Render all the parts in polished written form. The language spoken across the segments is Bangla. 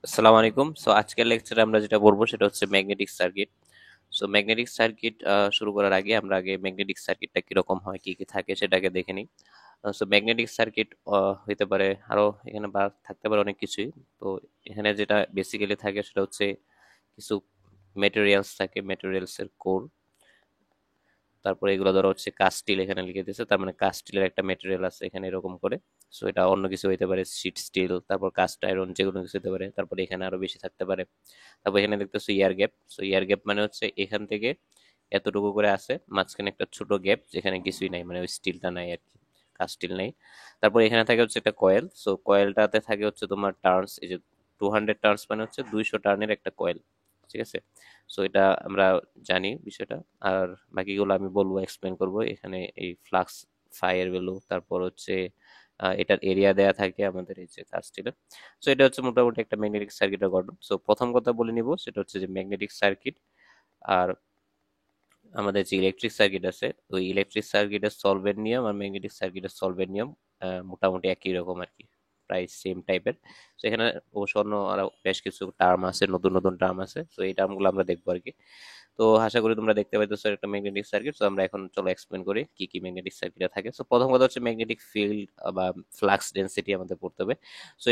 আসসালামু আলাইকুম। আজকের লেকচারে আমরা যেটা পড়বো সেটা হচ্ছে ম্যাগনেটিক সার্কিট। ম্যাগনেটিক সার্কিট শুরু করার আগে আমরা আগে ম্যাগনেটিক সার্কিটটা কিরকম হয়, কি কি থাকে সেটাকে দেখে নিই। ম্যাগনেটিক সার্কিট হইতে পারে আরো, এখানে বা থাকতে পারে অনেক কিছুই। তো এখানে যেটা বেসিক্যালি থাকে সেটা হচ্ছে কিছু মেটেরিয়ালস থাকে, মেটেরিয়ালস এর কোর। তারপরে এগুলো ধরো হচ্ছে কাস্টিল এখানে লিখে দিয়েছে, তার মানে কাস্টিলের একটা মেটেরিয়াল আছে এখানে এরকম করে। এটা অন্য কিছু হইতে পারে, শীট স্টিল, তারপর কাস্ট আয়রন, যে কোনো কিছু হতে পারে। তারপরে এখানে আরো বেশি থাকতে পারে। তারপর এখানে দেখতেছো ইয়ার গ্যাপ। ইয়ার গ্যাপ মানে হচ্ছে এখান থেকে এতটুকু করে আছে, মাঝখানে একটা ছোট গ্যাপ যেখানে কিছুই নাই, মানে ওই স্টিলটা নাই আর কি, কাস্ট স্টিল নাই। তারপর এখানে থাকে হচ্ছে একটা কয়েল। কয়েলটাতে থাকে হচ্ছে তোমার টার্নস, এই যে 200 টার্নস মানে হচ্ছে 200 টার্নের একটা কয়েল। ঠিক আছে। এটা আমরা জানি বিষয়টা। আর বাকিগুলো আমি বলবো, এক্সপ্লেন করব এখানে। এই ফ্লাক্স, ফায়ার ভ্যালু, তারপর হচ্ছে এটার এরিয়া দেয়া থাকে আমাদের এই যে কাস্টিলের। এটা হচ্ছে মোটামুটি একটা ম্যাগনেটিক সার্কিটের গঠন। প্রথম কথা বলে নিব, সেটা হচ্ছে যে ম্যাগনেটিক সার্কিট আর আমাদের যে ইলেকট্রিক সার্কিট আছে, ওই ইলেকট্রিক সার্কিটের সলভেন্ট নিয়ম আর ম্যাগনেটিক সার্কিটের সলভেন্ট নিয়ম মোটামুটি একই রকম আর কি, প্রায় সেম টাইপের। এখানে অবশ্য অন্য আরো বেশ কিছু টার্ম আছে, নতুন নতুন টার্ম আছে। এই টার্মগুলো আমরা দেখবো আর কি। আশা করি তোমরা দেখতে পাইতেছো একটা ম্যাগনেটিক সার্কিট। আমরা এখন চলো এক্সপ্লেন করি কি কি ম্যাগনেটিক সার্কিটে থাকে। প্রথম কথা হচ্ছে ম্যাগনেটিক ফিল্ড বা ফ্লাক্স ডেনসিটি আমাদের পড়তে হবে।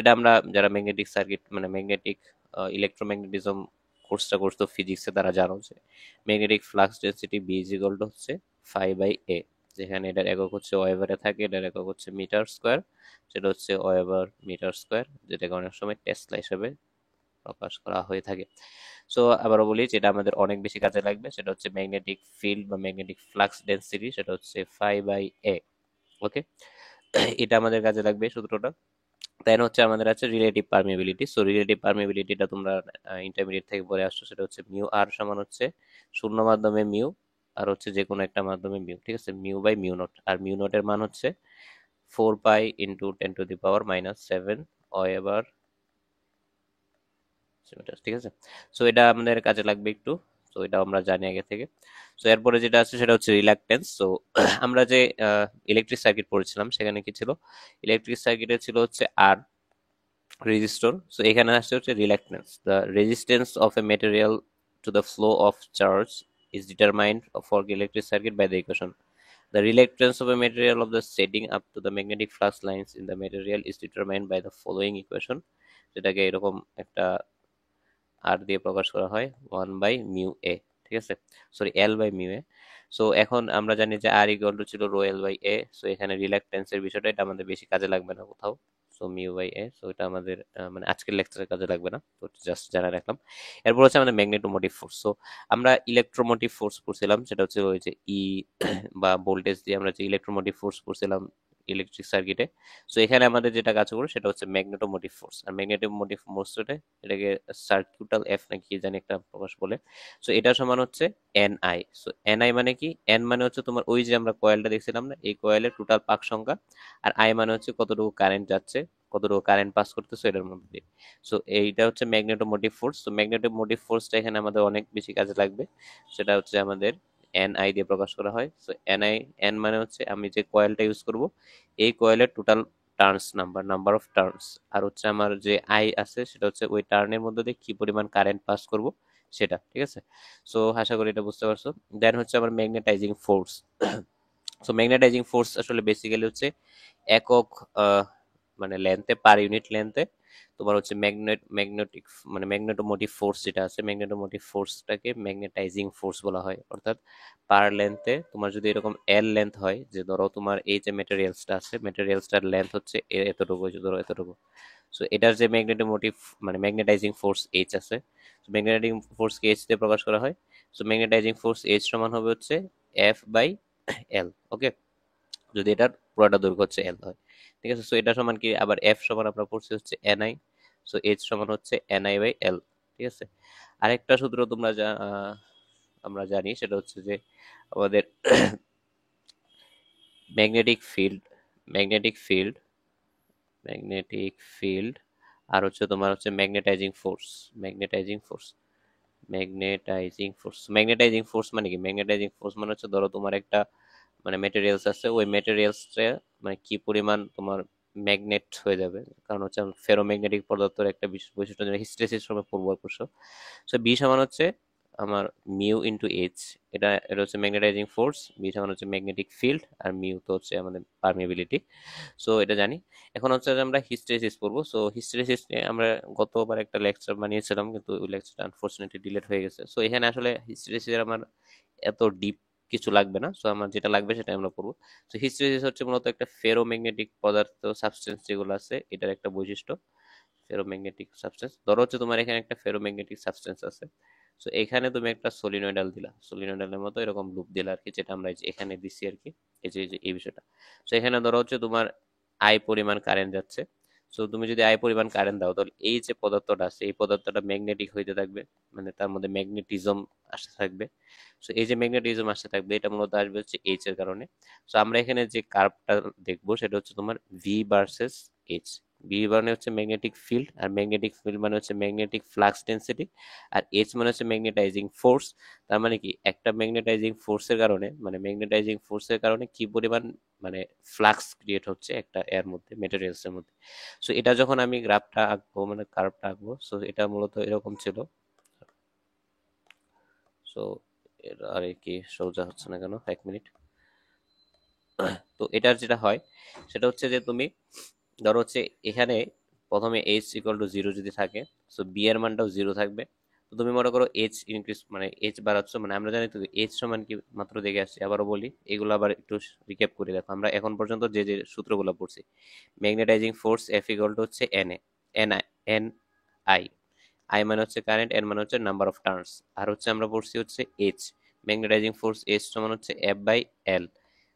এটা আমরা যারা ম্যাগনেটিক সার্কিট মানে ম্যাগনেটিক ইলেকট্রোম্যাগনেটিজম কোর্সটা করতো ফিজিক্সে, তারা জানো যে magnetic flux density B is equal to হচ্ছে ফাই বাই এ। যেখানে এটার একক হচ্ছে ওয়েবারে থাকে, এটার একক হচ্ছে মিটার স্কোয়ার। সেটা হচ্ছে ওয়েবার মিটার স্কোয়ার, যেটাকে অনেক সময় টেসলা হিসেবে প্রকাশ করা হয়ে থাকে। আবারও বলি, যেটা আমাদের অনেক বেশি কাজে লাগবে সেটা হচ্ছে ম্যাগনেটিক ফিল্ড বা ম্যাগনেটিক ফ্লাক্স ডেন্সিটি, সেটা হচ্ছে ফাই বাই এ। ওকে। এটা আমাদের কাজে লাগবে সূত্রটা। দেন হচ্ছে আমাদের আছে রিলেটিভ পারমিবিলিটি। রিলেটিভ পারমিবিলিটিটা তোমরা ইন্টারমিডিয়েট থেকে পড়ে আসছো। সেটা হচ্ছে মিউ আর সমান হচ্ছে শূন্য মাধ্যমে মিউ, আর হচ্ছে যে কোনো একটা মাধ্যমে মিউ। ঠিক আছে, মিউ বাই মিউ নট। আর মিউ নটের মান হচ্ছে 4 পাই ইন্টু 10⁻⁷ এবার সেমিটার। ঠিক আছে। এটা আমাদের কাজে লাগবে একটু। এটা আমরা জানি আগে থেকে। এরপরে যেটা আছে সেটা হচ্ছে রিলাক্টেন্স। আমরা যে ইলেকট্রিক সার্কিট পড়েছিলাম সেখানে কি ছিল, ইলেকট্রিক সার্কিটে ছিল হচ্ছে আর রেজিস্টর। এখানে আসছে হচ্ছে reluctance. The resistance of A material to the flow of charge is determined for electric circuit by the equation. The reluctance of a material of the setting up to the magnetic flux lines in the material is determined by the following equation, যেটাকে এরকম একটা আর দিয়ে প্রকাশ করা হয়, 1/μ a। ঠিক আছে, সরি, L/μ a। এখন আমরা জানি যে আর ইকুয়াল টু ছিল ρL/a। এখানে রিল্যাক্টেন্সের বিষয়টা, এটা আমাদের বেশি কাজে লাগবে না কোথাও। μ/a। এটা আমাদের মানে আজকের লেকচারের কাজে লাগবে না, তো জাস্ট জানা রাখলাম। এরপর হচ্ছে আমাদের ম্যাগনেটোমোটিভ ফোর্স। আমরা ইলেকট্রোমোটিভ ফোর্স পড়ছিলাম, সেটা হচ্ছে ওই যে ই বা ভোল্টেজ দিয়ে আমরা যে ইলেকট্রোমোটিভ ফোর্স পড়ছিলাম ইলেকট্রিক সার্কিটে। এখানে আমাদের যেটা কাজ করে সেটা হচ্ছে ম্যাগনেটোমোটিভ ফোর্স। আর ম্যাগনেটোমোটিভ ফোর্সটা, এটাকে সার্কিউটাল এফ নাকি কি জানি একটা প্রকাশ বলে। এটা সমান হচ্ছে এন আই। এন আই মানে কি, এন মানে হচ্ছে তোমার ওই যে আমরা কয়েলটা দেখছিলাম না, এই কয়েলের টোটাল পাক সংখ্যা। আর আই মানে হচ্ছে কতটুকু কারেন্ট যাচ্ছে, কতটুকু কারেন্ট পাস করতেছে এটার মধ্যে দিয়ে। এইটা হচ্ছে ম্যাগনেটোমোটিভ ফোর্স। ম্যাগনেটোমোটিভ ফোর্সটা এখানে আমাদের অনেক বেশি কাজে লাগবে। সেটা হচ্ছে আমাদের এন আই দিয়ে প্রকাশ করা হয়। এন আই, এন মানে হচ্ছে আমি যে কয়েলটা ইউজ করব এই কয়েলের total turns number, number of turns. আর হচ্ছে আমার যে আই আছে সেটা হচ্ছে ওই টার্নের মধ্যে দিয়ে কি পরিমাণ কারেন্ট পাস করব সেটা। ঠিক আছে। আশা করি এটা বুঝতে পারছো। দেন হচ্ছে আমার ম্যাগনেটাইজিং ফোর্স। ম্যাগনেটাইজিং ফোর্স আসলে বেসিক্যালি হচ্ছে একক মানে লেন্থে, পার ইউনিট লেন্থে তোমার হচ্ছে ম্যাগনেটিক মানে ম্যাগনেটোমোটিভ ফোর্স যেটা আছে, ম্যাগনেটোমোটিভ ফোর্সটাকে ম্যাগনেটাইজিং ফোর্স বলা হয়। অর্থাৎ পার লেন্থে তোমার যদি এরকম এল লেন্থ হয়, যে ধরো তোমার এই যে মেটেরিয়ালসটা আছে, মেটেরিয়ালসটার লেন্থ হচ্ছে এতটুকু, যে ধরো এতটুকু। এটার যে ম্যাগনেটোমোটিভ মানে ম্যাগনেটাইজিং ফোর্স এইচ আছে, ম্যাগনেটাইজিং ফোর্স কে এইচ দিয়ে প্রকাশ করা হয়। ম্যাগনেটাইজিং ফোর্স এইচ সমান হবে হচ্ছে এফ বাই এল। ওকে, যদি এটার পুরোটা দৈর্ঘ্য হচ্ছে এল হয়। ঠিক আছে। এটা সমান কি, আবার এফ সমান আমরা পড়ছি হচ্ছে এনআই। এইচ সমান হচ্ছে এনআই বাই এল। ঠিক আছে। আরেকটা সূত্র তোমরা আমরা জানি, সেটা হচ্ছে যে আমাদের magnetic field, magnetic field, magnetic field আর হচ্ছে তোমার হচ্ছে magnetizing force, magnetizing force, magnetizing force. Magnetizing force মানে কি, ম্যাগনেটাইজিং ফোর্স মানে হচ্ছে ধরো তোমার একটা মানে মেটেরিয়ালস আছে, ওই মেটেরিয়ালসটা মানে কি পরিমাণ তোমার ম্যাগনেট হয়ে যাবে, কারণ হচ্ছে ফেরোম্যাগনেটিক পদার্থের একটা বিশেষ বৈশিষ্ট্য যেটা হিস্টেরেসিস সময় পূর্ব আকর্ষ। সো বি সমান হচ্ছে আমার মিউ ইন্টু এইচ, এটা হচ্ছে ম্যাগনেটাইজিং ফোর্স, বি সমান হচ্ছে ম্যাগনেটিক ফিল্ড, আর মিউ তো হচ্ছে আমাদের পারমিয়াবিলিটি। সো এটা জানি। এখন হচ্ছে যে আমরা হিস্টেরেসিস পড়বো। সো হিস্টেরেসিস নিয়ে আমরা গতবার একটা লেকচার বানিয়েছিলাম, কিন্তু ওই লেকচারটা আনফরচুনেটলি ডিলিট হয়ে গেছে। সো এখানে আসলে হিস্টেরেসিস আমার এত ডিপ কিছু লাগবে না, সো আমার যেটা লাগবে সেটা আমরা পড়বো। তো হিস্টেরেসিস হচ্ছে মূলত একটা ফেরোম্যাগনেটিক পদার্থ, সাবস্টেন্স যেগুলো আছে এটার একটা বৈশিষ্ট্য, ফেরোম্যাগনেটিক সাবস্টেন্স। ধরো হচ্ছে তোমার এখানে একটা ফেরোম্যাগনেটিক সাবস্টেন্স আছে, সো এখানে তুমি একটা সলিনয়েডাল দিলা, সলিনয়েডালের মতো এরকম লুপ দিলা আর কি, যেটা আমরা এই যে এখানে দিছি আর কি, এই যে এই বিষয়টা। সো এখানে ধরো হচ্ছে তোমার আই পরিমাণ কারেন্ট যাচ্ছে। সো তুমি যদি আই পরিমাণ কারেন্ট দাও, তাহলে এই যে পদার্থটা আছে এই পদার্থটা ম্যাগনেটিক হইতে থাকবে, মানে তার মধ্যে ম্যাগনেটিজম আসতে থাকবে। সো এই যে ম্যাগনেটিজম আসতে থাকবে এটা মূলত আসবে হচ্ছে এইচ এর কারণে। সো আমরা এখানে যে কার্ভটা দেখবো সেটা হচ্ছে তোমার ভি ভার্সেস এইচ। বি মানে হচ্ছে ম্যাগনেটিক ফিল্ড, আর ম্যাগনেটিক ফিল্ড মানে হচ্ছে ম্যাগনেটিক ফ্লাক্স ডেন্সিটি, আর এইচ মানে হচ্ছে ম্যাগনেটাইজিং ফোর্স। তার মানে কি একটা ম্যাগনেটাইজিং ফোর্সের কারণে, মানে ম্যাগনেটাইজিং ফোর্সের কারণে কি পরিমাণ মানে ফ্লাক্স ক্রিয়েট হচ্ছে একটা এর মধ্যে, মেটেরিয়ালস এর মধ্যে। সো এটা যখন আমি গ্রাফটা আঁকবো, মানে কার্ভটা আঁকবো, সো এটা মূলত এরকম ছিল। সো আরে কি সোজা হচ্ছে না কেন, এক মিনিট। তো এটার যেটা হয় সেটা হচ্ছে যে তুমি ধরো হচ্ছে এখানে প্রথমে এইচ ইকুয়াল টু জিরো যদি থাকে, সো বি এর মানটাও জিরো থাকবে। তো তুমি মনে করো এইচ ইনক্রিজ মানে এইচ বাড়াচ্ছ, মানে আমরা জানি তো এইচ সমান কি মাত্র দেখে আসছি, আবারও বলি এগুলো আবার একটু রিক্যাপ করে দেখো। আমরা এখন পর্যন্ত যে যে সূত্রগুলো পড়ছি, magnetizing force F equal to হচ্ছে N A, N I, N I, I মানে হচ্ছে কারেন্ট, এন মানে হচ্ছে নাম্বার অফ টার্নস, আর হচ্ছে আমরা পড়ছি হচ্ছে এইচ, ম্যাগনেটাইজিং ফোর্স এইচ সমান হচ্ছে এফ বাই এল,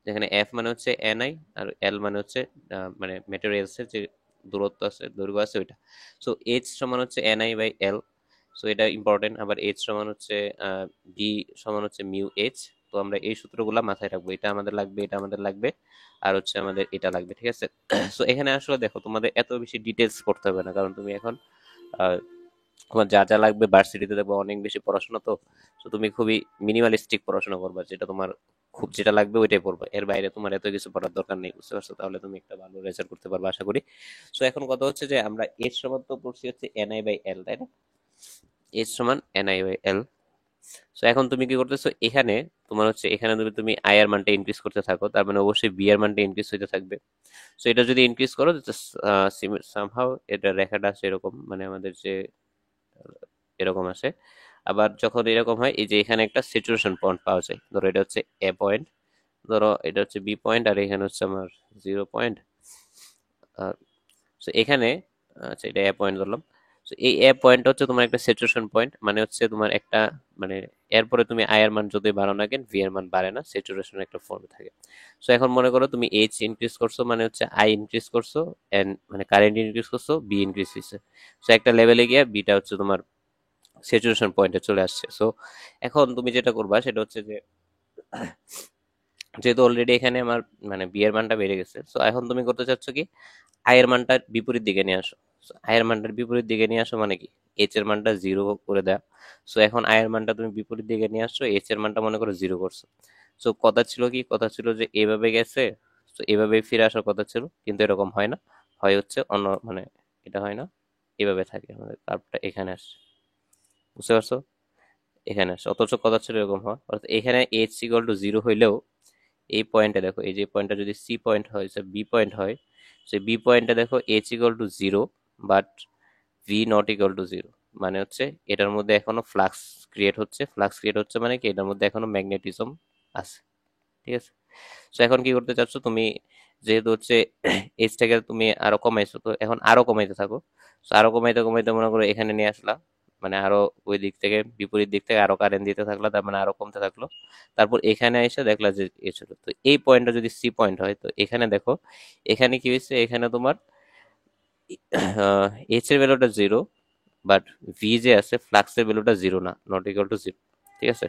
যেখানে এফ মানে হচ্ছে এন আই, আর এল মানে হচ্ছে মানে মেটেরিয়ালসের যে দূরত্ব আছে, দৈর্ঘ্য আছে ওইটা। সো এইচ সমান হচ্ছে N I by L, so এটা ইম্পর্টেন্ট। আবার এইচ সমান হচ্ছে বি সমান হচ্ছে মিউ এইচ। তো আমরা এই সূত্রগুলো মাথায় রাখবো, এটা আমাদের লাগবে, এটা আমাদের লাগবে, আর হচ্ছে আমাদের এটা লাগবে, ঠিক আছে। সো এখানে আসলে দেখো তোমাদের এত বেশি ডিটেলস করতে হবে না, কারণ তুমি এখন আহ, তোমার যা যা লাগবে ভার্সিটিতে দেখবো অনেক বেশি পড়াশোনা, তো তো তুমি খুবই মিনিমালিস্টিক পড়াশোনা করবা, যেটা তোমার খুব যেটা লাগবে ওইটাই পড়বা, এর বাইরে তোমার এত কিছু পড়ার দরকার নেই, বুঝতে পারছো? তাহলে তুমি একটা ভালো রেজাল্ট করতে পারবে আশা করি। সো এখন কথা হচ্ছে যে আমরা এর সমান তো পড়ছি হচ্ছে এন আই বাই এল, তাই না? এর সমান N I by L. So এখন তুমি কি করতেছো এখানে, তোমার হচ্ছে এখানে তুমি তুমি আই এর মানটা ইনক্রিজ করতে থাকো, তার মানে অবশ্যই বি এর মানটা ইনক্রিজ হইতে থাকবে। সো এটা যদি ইনক্রিজ করো, সামহাও এটা রেখাটা আছে এরকম, মানে আমাদের যে এরকম আসে। আবার যখন এরকম হয়, এই যে এখানে একটা স্যাচুরেশন পয়েন্ট পাওয়া যায়, ধরো এটা হচ্ছে এ পয়েন্ট, ধরো এটা হচ্ছে বি পয়েন্ট, আর এখানে হচ্ছে আমার জিরো পয়েন্ট। সো এখানে আচ্ছা এটা এ পয়েন্ট ধরলাম। সো এই এ পয়েন্ট হচ্ছে তোমার একটা স্যাচুরেশন পয়েন্ট, মানে হচ্ছে তোমার একটা মানে এরপরে তুমি আই এর মান যতই বাড়াও না কেন ভি এর মান বাড়ে না, স্যাচুরেশন একটা ফর্মে থাকে। সো এখন মনে করো তুমি এইচ ইনক্রিজ করছো, মানে হচ্ছে আই ইনক্রিজ করছো, এন্ড মানে কারেন্ট ইনক্রিজ করছো, বি ইনক্রিজ হয়েছে। সো একটা লেভেলে গিয়ে বিটা হচ্ছে তোমার স্যাচুরেশন পয়েন্টে চলে আসছে। সো এখন তুমি যেটা করবা সেটা হচ্ছে যে যেহেতু অলরেডি এখানে আমার মানে বি এর মানটা বেড়ে গেছে, সো এখন তুমি করতে চাচ্ছ কি আয়ের মানটা বিপরীত দিকে নিয়ে আসো। So, আয়ের মানটার বিপরীত দিকে নিয়ে আসো মানে কি এইচ এর মানটা জিরো করে দেয়া। সো এখন আয়ের মানটা তুমি বিপরীত দিকে নিয়ে আসছো, এইচ এর মানটা মনে করো জিরো করছো। সো কথা ছিল কি, কথা ছিল যে এভাবে গেছে, তো এভাবে ফিরে আসার কথা ছিল, কিন্তু এরকম হয় না, হয় হচ্ছে অন্য মানে এটা হয় না, এভাবে থাকে আমাদের কার্ভটা এখানে আসছে, বুঝতে পারছো? এখানে আসছে, অথচ কথা ছিল এরকম হওয়া, অর্থাৎ এখানে এইচ ইকুয়াল টু জিরো হইলেও এই পয়েন্টে দেখো, এই যে পয়েন্টটা যদি সি পয়েন্ট হয়, বি পয়েন্ট হয়, সেই বি পয়েন্টে দেখো H equal to zero, but V naught equal to zero, মানে হচ্ছে এটার মধ্যে এখনো ফ্লাক্স ক্রিয়েট হচ্ছে, ফ্লাক্স ক্রিয়েট হচ্ছে মানে কি এটার মধ্যে এখনো ম্যাগনেটিজম আছে, ঠিক আছে। তো এখন কি করতে চাচ্ছ তুমি, যেহেতু হচ্ছে এইচটাকে তুমি আরো কমাইছো, তো এখন আরো কমাইতে থাকো। তো আরো কমাইতে কমাইতে মনে করো এখানে নিয়ে আসলা, মানে আরো ওই দিক থেকে বিপরীত দিক থেকে আরো কারেন্ট দিতে থাকলো, তার মানে আরো কমতে থাকলো। তারপর এখানে এসে দেখলা যে এ ছিল, তো এই পয়েন্টটা যদি সি পয়েন্ট হয়, তো এখানে দেখো এখানে কি হয়েছে, এখানে তোমার এইচ এর ভ্যালুটা জিরো, বাট ভি যে আছে ফ্লাক্সের ভ্যালুটা জিরো না, নট ইকুয়াল টু জিরো, ঠিক আছে।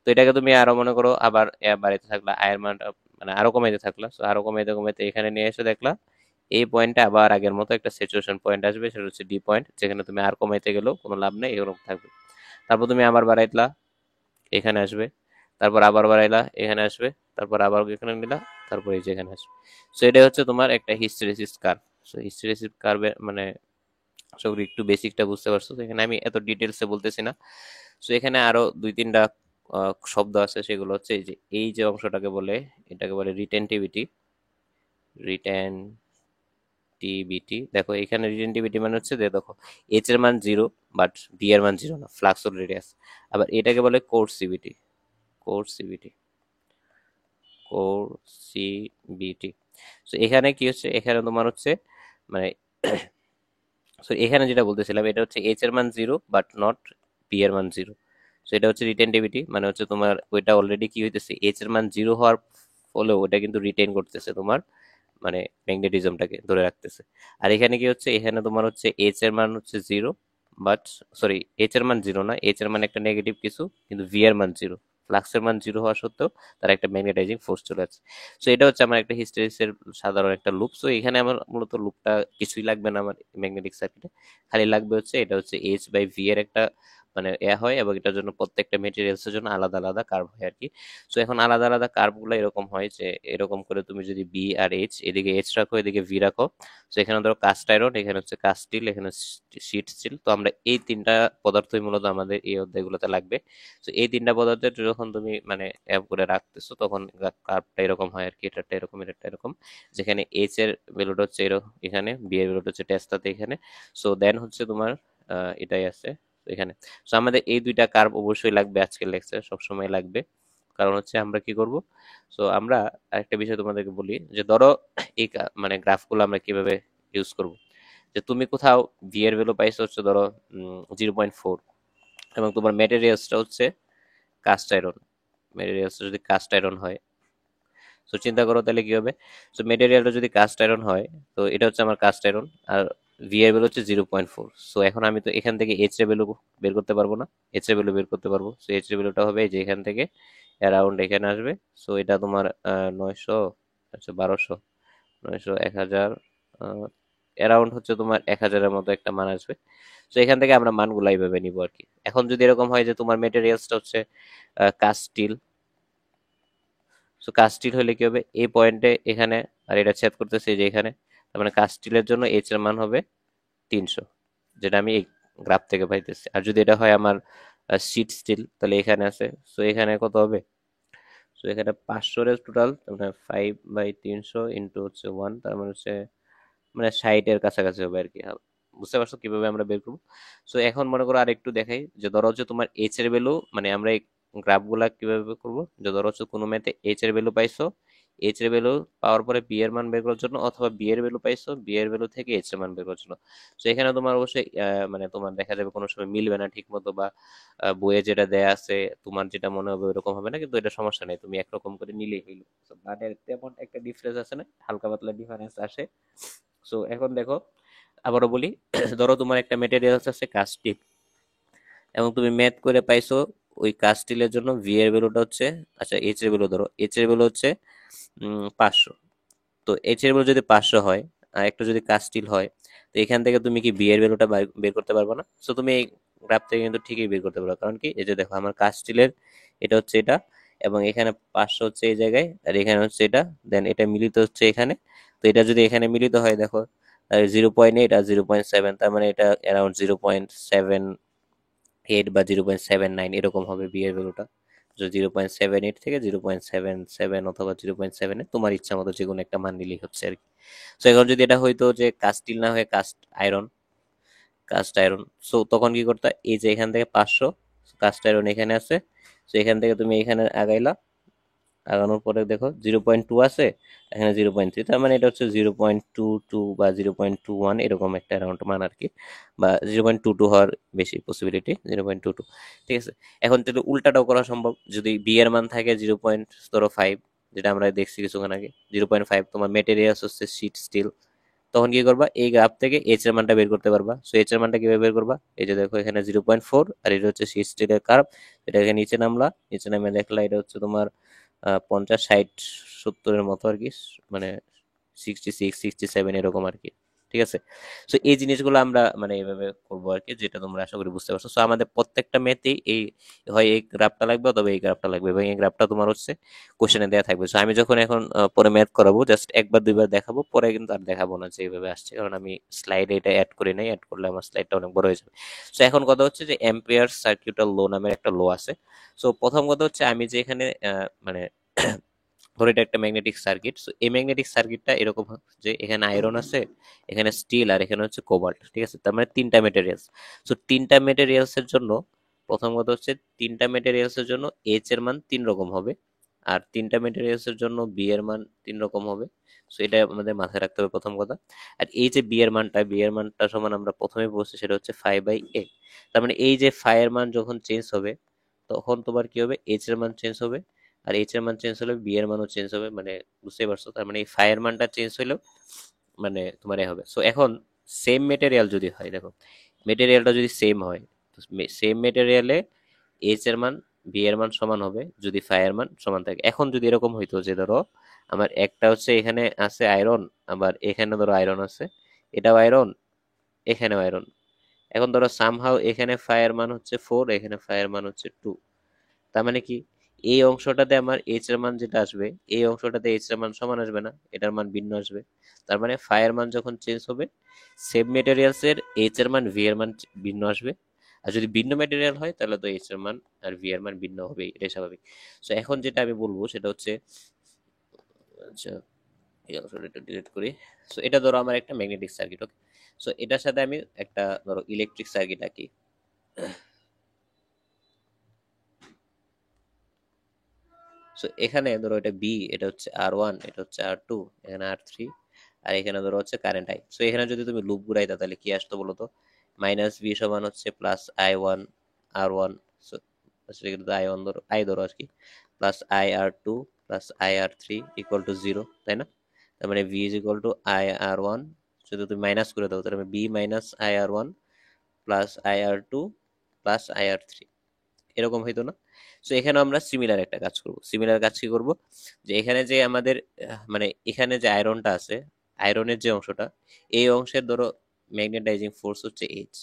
তো এটাকে তুমি আরো মনে করো আবার বাড়াইতে থাকলা, আয়ের মানটা মানে আরো কমাইতে থাকলা, তো আরো কমাইতে কমাইতে এখানে নিয়ে এসে দেখলা এই পয়েন্টটা আবার আগের মতো একটা স্যাচুরেশন পয়েন্ট আসবে, সেটা হচ্ছে ডি পয়েন্ট, যেখানে তুমি আর কমাইতে গেলেও কোনো লাভ নেই, এরকম থাকবে। তারপর তুমি আবার বাড়াইতলা, এখানে আসবে, তারপর আবার বাড়াইলা, এখানে আসবে, তারপর আবার এখানে নিলা, তারপরে এই যে এখানে আসবে। সো এটা হচ্ছে তোমার একটা হিস্টেরেসিস কার্ভ। সো হিস্টেরেসিস কার্ভে মানে আশা করি একটু বেসিকটা বুঝতে পারছো। তো এখানে আমি এত ডিটেলসে বলতেছি না। সো এখানে আরো দুই তিনটা শব্দ আছে, সেগুলো হচ্ছে এই যে অংশটাকে বলে, এটাকে বলে রিটেনটিভিটি। রিটেনটিভিটি, দেখো এখানে রিটেনটিভিটি মানে হচ্ছে যে দেখো এইচ এর মান জিরো বাট বি এর মান জিরো না, ফ্লাক্স রেডিয়াস। আবার এটাকে বলে কোরসিভিটি। কোরসিভিটি, কোরসিভিটি। সো এখানে কি হচ্ছে, এখানে তোমার হচ্ছে মানে সো এখানে যেটা বলতেছিলাম এটা হচ্ছে এইচ এর মান জিরো বাট নট পি এর মান জিরো। সো এটা হচ্ছে রিটেনটিভিটি, মানে হচ্ছে তোমার ওইটা অলরেডি কি হইতেছে, এইচ এর মান জিরো হওয়ার ফলেও ওটা কিন্তু রিটেন করতেছে তোমার মানে ম্যাগনেটিজমটাকে ধরে রাখতেছে। আর এখানে কি হচ্ছে, এখানে তোমার হচ্ছে এইচ এর মান হচ্ছে জিরো বাট সরি, এইচ এর মান জিরো না, এইচ এর মান একটা নেগেটিভ কিছু, কিন্তু ভি এর মান জিরো। ফ্লাক্সের মান জিরো হওয়া সত্ত্বেও তার একটা ম্যাগনেটাইজিং ফোর্স চলে আসছে। সো এটা হচ্ছে আমার একটা হিস্টেরিসিসের সাধারণ একটা লুপ। সো এখানে আমার মূলত লুপটা কিছুই লাগবে না আমার ম্যাগনেটিক সার্কিটে, খালি লাগবে হচ্ছে এটা হচ্ছে এইচ বাই ভি এর একটা মানে হয়, এবং এটার জন্য প্রত্যেকটা মেটেরিয়ালসের জন্য আলাদা আলাদা কার্ভ হয় আর কি। সো এখন আলাদা আলাদা কার্ভগুলো এরকম হয় যে এরকম করে তুমি যদি বি আর এইচ, এদিকে এইচ রাখো এদিকে ভি রাখো। তো এখানে ধরো কাস্ট আয়রন, এখানে হচ্ছে কাস্ট স্টিল, এখানে শীট স্টিল। তো আমরা এই তিনটা পদার্থই মূলত আমাদের এই অধ্যায়গুলোতে লাগবে। তো এই তিনটা পদার্থের যখন তুমি মানে অ্যাপ করে রাখতেছো তখন কার্ভটা এরকম হয় আর কি, এটারটা এরকম এটারটা এরকম, যেখানে এইচ এর ভ্যালুটা হচ্ছে এরকম এখানে, বি এর ভ্যালুটা হচ্ছে টেস্টাতে এখানে। সো দেন হচ্ছে তোমার এটাই আছে এখানে। সো আমাদের এই দুইটা কার্ভ অবশ্যই লাগবে আজকের লেকচার, সবসময় লাগবে। কারণ হচ্ছে আমরা কি করব, সো আমরা আরেকটা বিষয় তোমাদেরকে বলি যে ধরো এই মানে গ্রাফগুলো আমরা কিভাবে ইউজ করব। যে তুমি কোথাও ভি এর ভ্যালু পাইছো হচ্ছে ধরো 0.4, এবং তোমার ম্যাটেরিয়ালসটা হচ্ছে কাস্ট আয়রন। ম্যাটেরিয়ালসটা যদি কাস্ট আয়রন হয়, তো চিন্তা করো তাহলে কি হবে। সো মেটেরিয়ালটা যদি কাস্ট আয়রন হয়, তো এটা হচ্ছে আমার কাস্ট আয়রন, আর ভি এর ভ্যালু হচ্ছে 0.4। সো এখন আমি তো এখান থেকে এইচ এর ভ্যালু বের করতে পারবো না, এইচ এর ভ্যালু বের করতে পারবো। সো এইচ এর ভ্যালুটা হবে এই যে এখান থেকে অ্যারাউন্ড এখানে আসবে। সো এটা তোমার 900, আচ্ছা 1200, 900, 1000, অ্যারাউন্ড হচ্ছে তোমার 1000-এর মতো একটা মান আসবে। তো এখান থেকে আমরা মানগুলো এইভাবে নিব আর কি। এখন যদি এরকম হয় যে তোমার মেটেরিয়ালসটা হচ্ছে cast steel, so cast steel হলে কি হবে, এই পয়েন্টে এখানে, আর এটা ছেদ করতেছে এই যে এখানে, তার মানে কাস্ট স্টিলের জন্য এইচ এর মান হবে 300, যেটা আমি এই গ্রাফ থেকে পাইতেছি। আর যদি এটা হয় আমার শীট স্টিল, তাহলে এখানে আছে, সো এখানে কত হবে, সো এখানে 500 এর টোটাল, মানে 5/300 ইন্টু হচ্ছে 1, তার মানে হচ্ছে মানে 60-এর কাছাকাছি হবে আর কি। বুঝতে পারছো কিভাবে আমরা বের করবো। সো এখন মনে করো আর একটু দেখাই যে ধরো হচ্ছে তোমার এইচ এর ভ্যালু, মানে আমরা এই গ্রাফগুলা কিভাবে বের করবো, যে ধরো হচ্ছে কোনো ম্যাথে এইচ এর ভ্যালু পাইছো, এইচ এর ভ্যালু পাওয়ার পরে বি এর মান বের করার জন্য, অথবা বি এর ভ্যালু পাইছো, বি এর ভ্যালু থেকে এইচ এর মান বের করার জন্য। তো এখানে তোমার অবশ্যই মানে তোমার দেখা যাবে কোনো সময় মিলবে না ঠিক মতো, বা বইয়ে যেটা দেয়া আছে তোমার যেটা মনে হবে ওরকম হবে না, কিন্তু এটা সমস্যা নেই, তুমি একরকম করে নিলেই হইলো। মানে তেমন একটা ডিফারেন্স আছে না, হালকা পাতলা ডিফারেন্স আসে। সো এখন দেখো আবারও বলি, ধরো তোমার একটা মেটেরিয়াল আছে কাস্ট স্টিল, এবং তুমি ম্যাথ করে পাইছো ওই কাস্ট স্টিলের জন্য ভি এর ভ্যালুটা হচ্ছে, আচ্ছা এইচ এর ভ্যালু ধরো, এইচ এর ভ্যালু হচ্ছে 500। তো এইচ এর ভ্যালু যদি 500 হয়, আর একটা যদি কাস্ট স্টিল হয়, তো এখান থেকে তুমি কি বি এর ভ্যালুটা বের করতে পারবে না? সো তুমি এই গ্রাফ থেকে কিন্তু ঠিকই বের করতে পারো, কারণ কি এই যে দেখো আমার কাস্ট স্টিলের এটা হচ্ছে এটা, এবং এখানে 500 হচ্ছে এই জায়গায়, আর এখানে হচ্ছে এটা, দেন এটা মিলিত হচ্ছে এখানে। তো এটা যদি এখানে মিলিত হয় দেখো 0.8 আর 0.7, তার মানে এটা অ্যারাউন্ড 0.78 বা 0.79 এরকম হবে বি এর ভ্যালুটা। 0.78 থেকে 0.77 অথবা 0.7, তোমার ইচ্ছা মতো যে কোনো একটা মান নিলেই হচ্ছে আর কি। তো এখন যদি এটা হইতো যে কাস্ট স্টিল না হয়ে cast iron, cast iron, so তখন কি করতে, এই যে এখান থেকে 500, কাস্ট আয়রন এখানে আছে, তো এখান থেকে তুমি এখানে আগাইলা, আগানোর পরে দেখো 0.2 আছে, এখানে 0.3, তার মানে এটা হচ্ছে 0.22 বা 0.21 এরকম একটা অ্যারাউন্ড মান আর কি, বা 0.22 হওয়ার বেশি পসিবিলিটি, 0.22। ঠিক আছে, এখন যদি উল্টাটাও করা সম্ভব, যদি বি এর মান থাকে 0.05, যেটা আমরা দেখছি কিছুক্ষণ আগে, 0.5 তোমার মেটেরিয়ালস হচ্ছে শীট স্টিল, তখন কি করবা, এই গ্রাফ থেকে এইচ এর মানটা বের করতে পারবা। সো এইচ এর মানটা কিভাবে বের করবা, এই যে দেখো এখানে 0.4, আর এটা হচ্ছে শীট স্টিলের কার্ভ, এটাকে নিচে নামলা, নিচে নামে দেখলা এটা হচ্ছে তোমার 50, 60, 70-এর মতো আর কি, মানে 66, 67 এরকম আর কি। ঠিক আছে। সো এই জিনিসগুলো আমরা মানে এইভাবে করবো আর কি, যেটা তোমরা আশা করি বুঝতে পারছো। সো আমাদের প্রত্যেকটা ম্যাথেই এই হয় এই গ্রাফটা লাগবে অথবা এই গ্রাফটা লাগবে, এবং এই গ্রাফটা তোমার হচ্ছে কোশ্চেনে দেওয়া থাকবে। সো আমি যখন এখন পরে ম্যাথ করাবো জাস্ট একবার দুইবার দেখাবো, পরে কিন্তু আর দেখাবো না যে এইভাবে আসছে, কারণ আমি স্লাইডে এটা অ্যাড করি নাই, অ্যাড করলে আমার স্লাইডটা অনেক বড় হয়ে যাবে। সো এখন কথা হচ্ছে যে এম্পিয়ার সার্কিউটাল লো নামের একটা লো আছে। সো প্রথম কথা হচ্ছে আমি যে এখানে মানে ধরো এটা একটা ম্যাগনেটিক সার্কিট। সো এই ম্যাগনেটিক সার্কিটটা এরকম যে এখানে আয়রন আছে, এখানে স্টিল, আর এখানে হচ্ছে কোবাল্ট, ঠিক আছে। তার মানে তিনটা মেটেরিয়ালস। সো তিনটা মেটেরিয়ালস এর জন্য প্রথম কথা হচ্ছে তিনটা মেটেরিয়ালস এর জন্য এইচ এর মান তিন রকম হবে, আর তিনটা মেটেরিয়ালস এর জন্য বি এর মান তিন রকম হবে। সো এটা আমাদের মাথায় রাখতে হবে প্রথম কথা। আর এই যে বি এর মানটা সমান আমরা প্রথমে বলছি সেটা হচ্ছে 5/a। তার মানে এই যে ফাই এর মান যখন চেঞ্জ হবে তখন তোমার কি হবে, এইচ এর মান চেঞ্জ হবে, আর এইচ এর মান চেঞ্জ হলে বি এর মানও চেঞ্জ হবে, মানে বুঝতেই পারছো। তার মানে এই ফাই এর মানটা চেঞ্জ হলেও মানে তোমার এ হবে। সো এখন সেম মেটেরিয়াল যদি হয়, দেখো মেটেরিয়ালটা যদি সেম হয়, সেম মেটেরিয়ালে এইচ এর মান বি এর মান সমান হবে যদি ফাই এর মান সমান থাকে। এখন যদি এরকম হইতো যে ধরো আমার একটা হচ্ছে এখানে আছে আয়রন, আবার এখানে ধরো আয়রন আছে, এটাও আয়রন, এখানেও আয়রন। এখন ধরো সামহাও এখানে ফাই এর মান হচ্ছে 4, এখানে ফাই এর মান হচ্ছে 2। তার মানে কি, এই অংশটাতে আমার এইচ এর মান যেটা আসবে, এই অংশটাতে এইচ এর মান সমান আসবে না, এটার মান ভিন্ন আসবে। তার মানে ফাই এর মান যখন চেঞ্জ হবে সেম মেটেরিয়ালস এর এইচ এর মান ভি এর মান ভিন্ন আসবে। আর যদি ভিন্ন মেটেরিয়াল হয় তাহলে তো এইচ এর মান আর ভি এর মান ভিন্ন হবে, এটাই স্বাভাবিক। সো এখন যেটা আমি বলবো সেটা হচ্ছে, আচ্ছা এই অংশটা একটু ডিলিট করি। সো এটা ধরো আমার একটা ম্যাগনেটিক সার্কিট, ওকে। সো এটার সাথে আমি একটা ধরো ইলেকট্রিক সার্কিট আঁকি। সো এখানে ধরো এটা বি, এটা হচ্ছে আর 1, এটা হচ্ছে আর 2, এখানে আর 3, আর এখানে ধরো হচ্ছে কারেন্ট আই। সো এখানে যদি তুমি লুপ ঘুরাইতা তাহলে কি আসতো বলো তো, মাইনাস বি সমান হচ্ছে প্লাস I1 আর 1। সো সেটা কিন্তু I1 ধরো, আই ধরো আর কি, plus I R2 plus I R3 equal to 0, তাই না? তার মানে V is equal to I R1, যদি তুমি মাইনাস করে দাও তাহলে B minus I R1 plus I R2 plus I R3, এরকম হইতো না? সো এখানে আমরা সিমিলার একটা কাজ করব। সিমিলার কাজ কি করব, যে এখানে যে আমাদের মানে এখানে যে আয়রনটা আছে, আয়রনের যে অংশটা, এই অংশের ধরো ম্যাগনেটাইজিং ফোর্স হচ্ছে এইচ,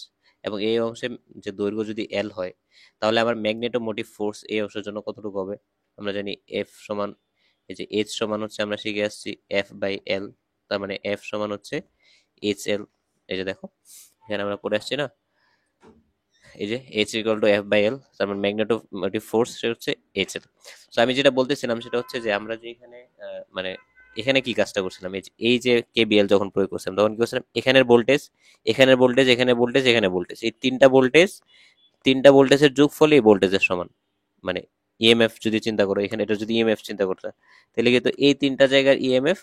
এবং এই অংশে যে দৈর্ঘ্য যদি এল হয়, তাহলে আমার ম্যাগনেটোমোটিভ ফোর্স এই অংশের জন্য কতটুকু হবে? আমরা জানি এফ সমান, এই যে এইচ সমান হচ্ছে আমরা শিখে আসছি F/L। তার মানে এফ সমান হচ্ছে HL। এই যে দেখো এখানে আমরা পড়ে আসছি না, এই যে এইচ ইকুয়াল টু F/L, তার মানে ম্যাগনেটোমোটিভ ফোর্স সে হচ্ছে HL। তো আমি যেটা বলতেছিলাম সেটা হচ্ছে যে আমরা যে এখানে মানে এখানে কি কাজটা করছিলাম, এই যে কেবিএল যখন প্রয়োগ করছিলাম তখন কি করছিলাম, এখানের ভোল্টেজ, এখানের ভোল্টেজ, এখানে ভোল্টেজ, এখানে ভোল্টেজ, এই তিনটা ভোল্টেজের যোগফল এই ভোল্টেজের সমান। মানে ইএমএফ যদি চিন্তা করো, এখানে এটা যদি ইএমএফ চিন্তা করতে, তাহলে কিন্তু এই তিনটা জায়গার ইএমএফ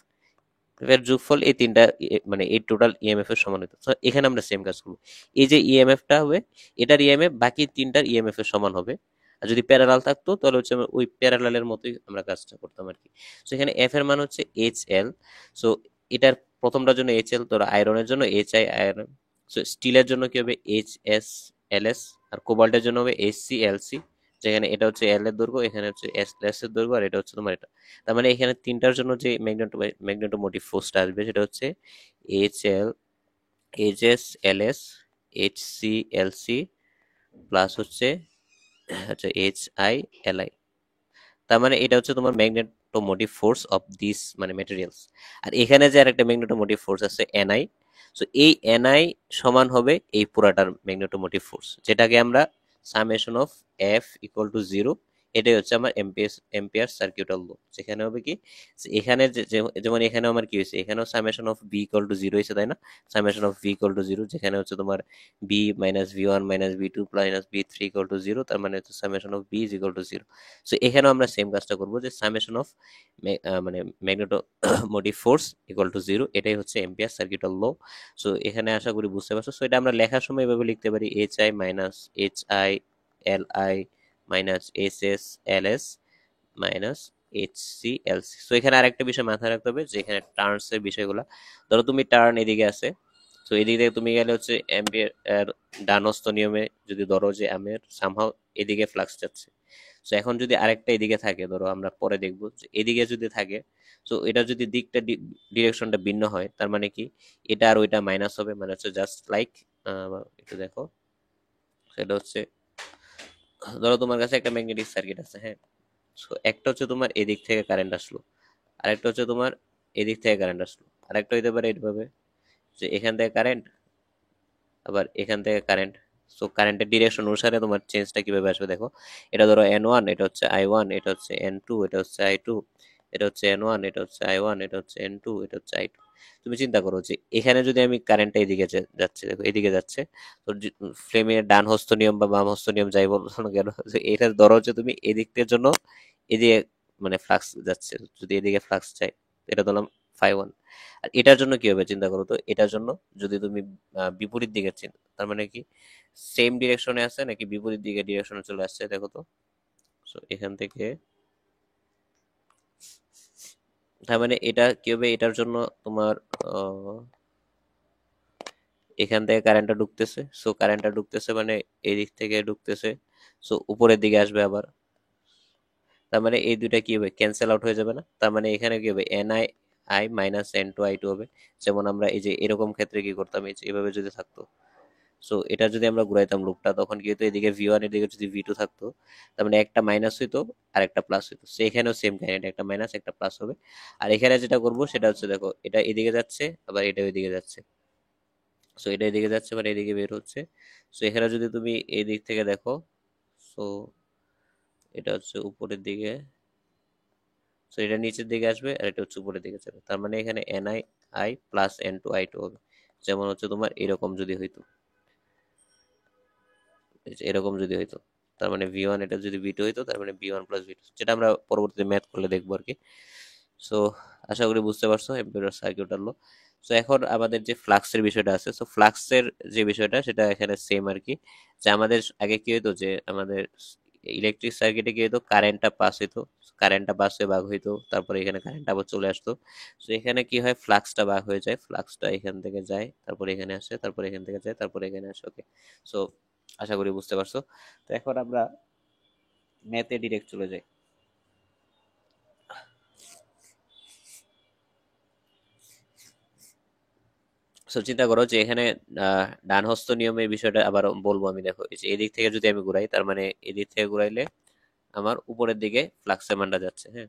এর যোগফল এই তিনটা মানে এই টোটাল ইএমএফ এর সমান হতো। তো এখানে আমরা সেম কাজ করবো, এই যে ইএমএফটা হবে এটার ইএমএফ বাকি তিনটার ইএমএফ এর সমান হবে। আর যদি প্যারালাল থাকতো তাহলে হচ্ছে আমরা ওই প্যারালালের মতোই আমরা কাজটা করতাম আর কি। তো এখানে এফ এর মান হচ্ছে HL। সো এটার প্রথমটার জন্য HL, ধরো আয়রনের জন্য HI আয়রন। সো স্টিলের জন্য কি হবে HSLS, আর কোবাল্টের জন্য হবে HClC, যেখানে এটা হচ্ছে এল এর দৈর্ঘ্য, এখানে হচ্ছে এস এর দৈর্ঘ্য, আর এটা হচ্ছে তোমার এটা। তার মানে এখানে তিনটার জন্য যে ম্যাগনেটোমোটিভ ফোর্সটা আসবে সেটা হচ্ছে HL, HSLS, HClC প্লাস হচ্ছে আচ্ছা HILI। তার মানে এটা হচ্ছে তোমার ম্যাগনেটোমোটিভ ফোর্স অফ দিস মানে মেটেরিয়ালস। আর এখানে যে আরেকটা ম্যাগনেটোমোটিভ ফোর্স আছে NI। সো এই NI সমান হবে এই পুরাটার ম্যাগনেটোমোটিভ ফোর্স, যেটাকে আমরা summation of F equal to 0। এটাই হচ্ছে আমার এম্পিয়ার সার্কিউটাল ল। যেখানে হবে কি, এখানে যেমন এখানে আমার কি হয়েছে, এখানেও summation of B equal to 0 হয়েছে, তাই না? Summation of V equal to 0, যেখানে হচ্ছে তোমার B minus V1 minus V2 minus V3 equal to 0, তার মানে হচ্ছে summation of B is equal to 0। So এখানেও আমরা সেম কাজটা করবো, যে সামেশন অফ মানে ম্যাগনেটোমোটিভ ফোর্স ইকুয়াল টু 0, এটাই হচ্ছে এম্পিয়ার সার্কিউটাল ল। সো এখানে আশা করি বুঝতে পারছো। সো এটা আমরা লেখার সময় এভাবে লিখতে পারি, HI minus HILI minus HSLS minus HClC। So এখানে আরেকটা বিষয় মাথায় রাখতে হবে, যে এখানে টার্নস এর বিষয়গুলো, ধরো তুমি টার্ন এদিকে আছে, তো এদিক থেকে তুমি গেলে হচ্ছে এম্পিয়ার ডানস্থ নিয়মে যদি ধরো যে আমের সামহাও এদিকে ফ্লাক্স যাচ্ছে। তো এখন যদি আরেকটা এদিকে থাকে, ধরো আমরা পরে দেখবো যে এদিকে যদি থাকে, সো এটা যদি দিকটা ডিরেকশনটা ভিন্ন হয় তার মানে কি এটা আর ওইটা মাইনাস হবে, মানে হচ্ছে জাস্ট লাইক, একটু দেখো, সেটা হচ্ছে ধরো তোমার কাছে একটা ম্যাগনেটিক সার্কিট আছে, হ্যাঁ। সো একটা হচ্ছে তোমার এদিক থেকে কারেন্ট আসলো, আরেকটা হচ্ছে তোমার এদিক থেকে কারেন্ট আসলো, আরেকটা হইতে পারে এইভাবে যে এখান থেকে কারেন্ট, আবার এখান থেকে কারেন্ট। সো কারেন্টের ডিরেকশন অনুসারে তোমার চেঞ্জটা কিভাবে আসবে দেখো, এটা ধরো N1, এটা হচ্ছে I1, এটা হচ্ছে N2, এটা হচ্ছে I2, এটা হচ্ছে N1, এটা হচ্ছে I1, এটা হচ্ছে N2, এটা হচ্ছে I2। তুমি চিন্তা করো যে এখানে যদি আমি কারেন্টটা এদিকে যাচ্ছে, দেখো এদিকে যাচ্ছে, তো ফ্লেমের ডান হস্ত নিয়ম বা বাম হস্ত নিয়ম যাই বলো না কেন, যে এটা ধরো হচ্ছে তুমি এদিকটার জন্য এদিকে মানে ফ্লাক্স যাচ্ছে, যদি এদিকে ফ্লাক্স চাই, এটা ধরলাম φ1। আর এটার জন্য কি হবে চিন্তা করো তো, এটার জন্য যদি তুমি বিপরীত দিকে তার মানে কি সেম ডিরেকশনে আছে নাকি বিপরীত দিকে ডিরেকশনে চলে আসছে দেখো তো। সো এখান থেকে তার মানে এটা কি হবে, এটার জন্য তোমার আহ, এখান থেকে কারেন্টটা ঢুকতেছে, সো কারেন্টটা ঢুকতেছে মানে এই দিক থেকে ঢুকতেছে, সো উপরের দিকে আসবে আবার। তার মানে এই দুইটা কি হবে, ক্যান্সেল আউট হয়ে যাবে না, তার মানে এখানে কি হবে, Ni মাইনাস N2 I2 হবে। যেমন আমরা এই যে এরকম ক্ষেত্রে কি করতাম, এই যে এভাবে যদি থাকতো, সো এটা যদি আমরা ঘুরাইতাম লুপটা, তখন কি হতো, এদিকে V1 এদিকে যদি V2 থাকতো, তার মানে একটা মাইনাস হইতো আর একটা প্লাস হইতো। সো এখানেও সেম কাহিনী, একটা মাইনাস একটা প্লাস হবে। আর এখানে যেটা করব সেটা হচ্ছে দেখো, এটা এদিকে যাচ্ছে আবার এটা ওইদিকে যাচ্ছে, সো এটা এদিকে যাচ্ছে মানে এদিকে বের হচ্ছে। সো এখানে যদি তুমি এই দিক থেকে দেখো, সো এটা হচ্ছে উপরের দিকে, সো এটা নিচের দিকে আসবে আর এটা হচ্ছে উপরের দিকে যাবে, তার মানে এখানে Ni প্লাস N2 I2 হবে। যেমন হচ্ছে তোমার এরকম যদি হইতো, এই যে এরকম যদি হইতো, তার মানে V1 এটা যদি V2 হইতো, তার মানে V1 প্লাস V2, যেটা আমরা পরবর্তীতে ম্যাথ করলে দেখবো আর কি। সো আশা করি বুঝতে পারছো এম্পিয়ার সার্কিট হলো। সো এখন আমাদের যে ফ্লাক্সের বিষয়টা আছে, সো ফ্লাক্সের যে বিষয়টা সেটা এখানে সেম আর কি, যে আমাদের আগে কি হইতো, যে আমাদের ইলেকট্রিক সার্কিটে কি হইতো, কারেন্টটা পাস হইতো, কারেন্টটা পাস হয়ে ভাগ হইতো, তারপরে এখানে কারেন্ট আবার চলে আসতো। সো এখানে কি হয়, ফ্লাক্সটা ভাগ হয়ে যায়, ফ্লাক্সটা এখান থেকে যায়, তারপরে এখানে আসে, তারপরে এখান থেকে যায়, তারপরে এখানে আসে, ওকে। সো আশা করি বুঝতে পারছো। তো এখন আমরা ম্যাথে ডিরেক্ট চলে যাই। সো চিন্তা করো যে এখানে ডান হস্ত নিয়মের বিষয়টা আবার বলবো আমি, দেখো এই যে এদিক থেকে যদি আমি ঘুরাই, তার মানে এদিক থেকে ঘুরাইলে আমার উপরের দিকে ফ্লাক্সের মানটা যাচ্ছে, হ্যাঁ।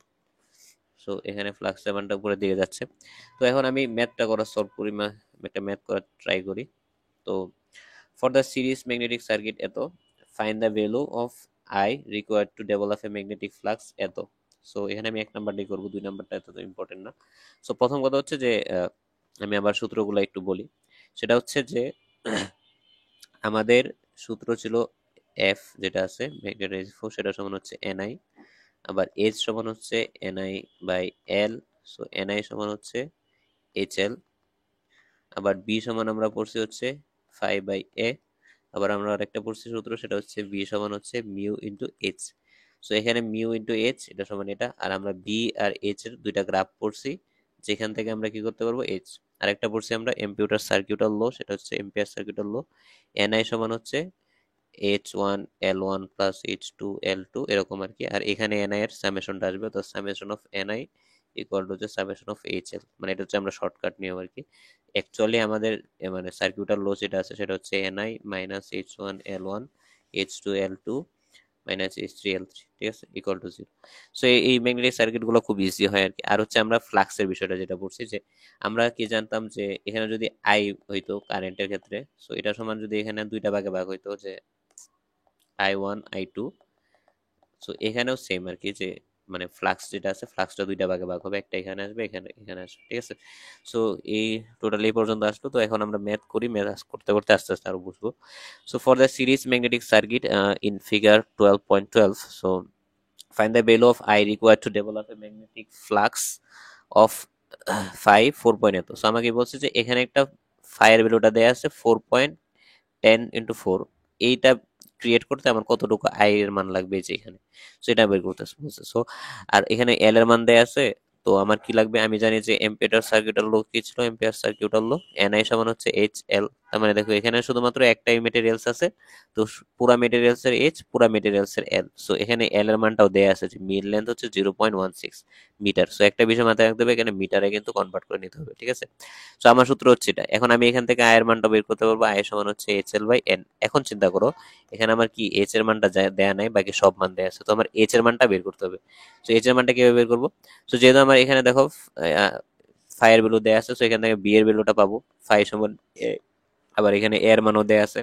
সো এখানে ফ্লাক্সের মানটা উপরের দিকে যাচ্ছে। তো এখন আমি ম্যাথটা করা সলভ করি, একটা ম্যাথ করার ট্রাই করি। তো for the series magnetic circuit এত, find the value of I required to develop a magnetic flux এত। সো এখানে আমি 1 নাম্বারটাই করবো, 2 নাম্বারটা এত ইম্পর্টেন্ট না। সো প্রথম কথা হচ্ছে যে আমি আবার সূত্রগুলো একটু বলি। সেটা হচ্ছে যে আমাদের সূত্র ছিল এফ, যেটা আছে ম্যাগনেটাইজ ফোর্স, সেটা সমান হচ্ছে Ni, আবার এইচ সমান হচ্ছে Ni/L, সো Ni সমান হচ্ছে HL, আবার বি সমান আমরা পড়ছি হচ্ছে φ/a, আবার আমরা আরেকটা পড়ছি সূত্র, সেটা হচ্ছে বি সমান হচ্ছে মিউ ইন্টু এইচ। সো এখানে মিউ ইন্টু এইচ এটা সমান এটা, আর আমরা বি আর এইচ এর দুইটা গ্রাফ পড়ছি, যেখান থেকে আমরা কি করতে পারবো, এইচ। আরেকটা পড়ছি আমরা এম্পিয়ার সার্কিটাল ল, সেটা হচ্ছে এম্পিয়ার সার্কিটাল ল। Ni সমান হচ্ছে H1 L1 plus H2 L2 এরকম আর কি। আর এখানে Ni এর সামেশনটা আসবে, তো summation of Ni equal to হচ্ছে সামেশন অফ HL, মানে এটা হচ্ছে আমরা শর্টকাট নিয়ম আর কি। অ্যাকচুয়ালি আমাদের মানে সার্কিটাল ল যেটা আছে সেটা হচ্ছে Ni minus H1 L1 H2 L2 minus H3 L3, ঠিক আছে, ইকুয়াল টু 0। সো এই ম্যাগনেটিক সার্কিট গুলো খুব ইজি হয় আর কি। আর হচ্ছে আমরা ফ্লাক্সের বিষয়টা যেটা পড়ছি, যে আমরা কি জানতাম যে এখানে যদি আই হইতো কারেন্টের ক্ষেত্রে, সো এটা সমান যদি এখানে দুইটা ভাগে ভাগ হইতো, যে I1 I2, সো এখানেও সেম আর কি, যে মানে ফ্লাক্স যেটা আছে ফ্লাক্সটা দুইটা ভাগে ভাগ হবে, একটা এখানে আসবে, এখানে এখানে আসবে, ঠিক আছে। সো এই টোটাল এই পর্যন্ত আসলো। তো এখন আমরা ম্যাথ করি, ম্যাথ করতে করতে আস্তে আস্তে আরো বুঝবো। So for the series magnetic circuit in figure 12.12, so find the value of I required to develop a magnetic flux of phi 4 এত। সো আমাকে বলছে যে এখানে একটা phi এর ভ্যালুটা দেয়া আছে 4.10 × 4, এইটা ক্রিয়েট করতে আমার কতটুকু আই এর মান লাগবে, যে এখানে। সো এটা বের করতে বলছে। সো আর এখানে এল এর মান দেয়া আছে, তো আমার কি লাগবে, আমি জানি যে এম্পিয়ার সার্কিটাল ল কি ছিল, এম্পিয়ার সার্কিটাল ল Ni সমান হচ্ছে HL, তার মানে দেখো এখানে শুধুমাত্র একটাই মেটেরিয়ালস আছে, তো পুরা মেটেরিয়ালস এর এইচ, পুরা মেটেরিয়ালস এর এল। সো এখানে এল এর মানটাও দেয়া আছে যে মিড লেন্থ হচ্ছে 0.16 মিটার। সো একটা বিষয় মাথায় রাখতে হবে, এখানে মিটারে কিন্তু কনভার্ট করে নিতে হবে, ঠিক আছে। সো আমার সূত্র হচ্ছে এটা। এখন আমি এখান থেকে আয়ের মানটা বের করতে পারবো, আয়ের সমান হচ্ছে এইচ এল বাই এন। এখন চিন্তা করো, এখানে আমার কি এইচ এর মানটা দেয়া নাই, বাকি সব মান দেয়া আছে, তো আমার এইচ এর মানটা বের করতে হবে। সো এইচ এর মানটা কিভাবে বের করবো? সো যেহেতু আমার এখানে দেখো ফাই এর ভ্যালু দেয়া আছে, সো এখান থেকে বি এর ভ্যালুটা পাবো, ফাই সমান আবার এখানে এর মানও দেয়া আছে।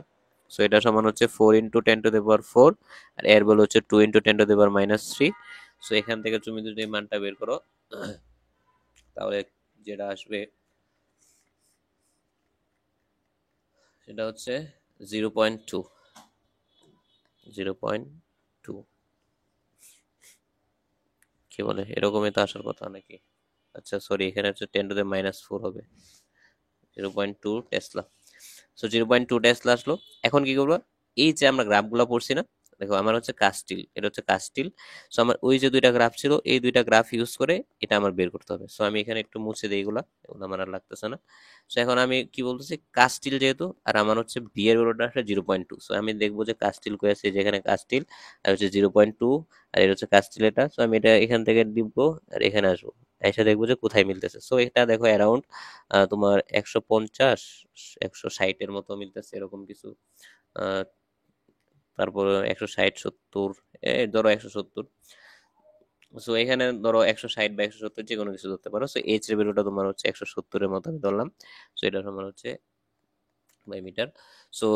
সো এটা সমান হচ্ছে 4 × 10⁴, আর এর ভ্যালু হচ্ছে 2 × 10⁻³ সো এখান থেকে তুমি যদি মানটা বের করো তাহলে যেটা আসবে সেটা হচ্ছে 0.2, 0.2 কি বলে, এরকমই তো আসার কথা নাকি? আচ্ছা সরি, এখানে হচ্ছে 10⁻⁴ হবে, 0.2 টেসলা। সো 0.2 টেসলা আসলো। এখন কি করবো, এই যে আমরা গ্রাফগুলো পড়ছি না, দেখো আমার হচ্ছে কাস্টিল, এটা হচ্ছে কাস্টিল। সো আমার ওই যে দুইটা গ্রাফ ছিল, এই দুইটা গ্রাফ ইউজ করে এটা আমার বের করতে হবে। সো আমি এখানে একটু মুছে দিই এগুলা, এগুলো আমার আর লাগতেছে না। সো এখন আমি কি বলতেছি, কাস্টিল যেহেতু, আর আমার হচ্ছে বি এর ভ্যালুটা আসলে 0.2, সো আমি দেখবো যে কাস্টিল কয়ে আছে, যেখানে কাস্টিল আর হচ্ছে 0.2, আর এটা হচ্ছে কাস্টিল এটা। সো আমি এটা এখান থেকে দিব আর এখানে আসবো, এসে দেখবো যে কোথায় মিলতেছে। সো এটা দেখো অ্যারাউন্ড তোমার 150 160-এর মতো মিলতেছে, এরকম কিছু। আহ, তারপর 160 70, ধরো 170। সো এখানে ধরো 160 বা 170 যে কোনো কিছু ধরতে পারো। সো এইচ এর ভ্যালুটা তোমার হচ্ছে 170-এর মতো আমি ধরলাম। সো এটা সমান হচ্ছে বাই মিটার। সো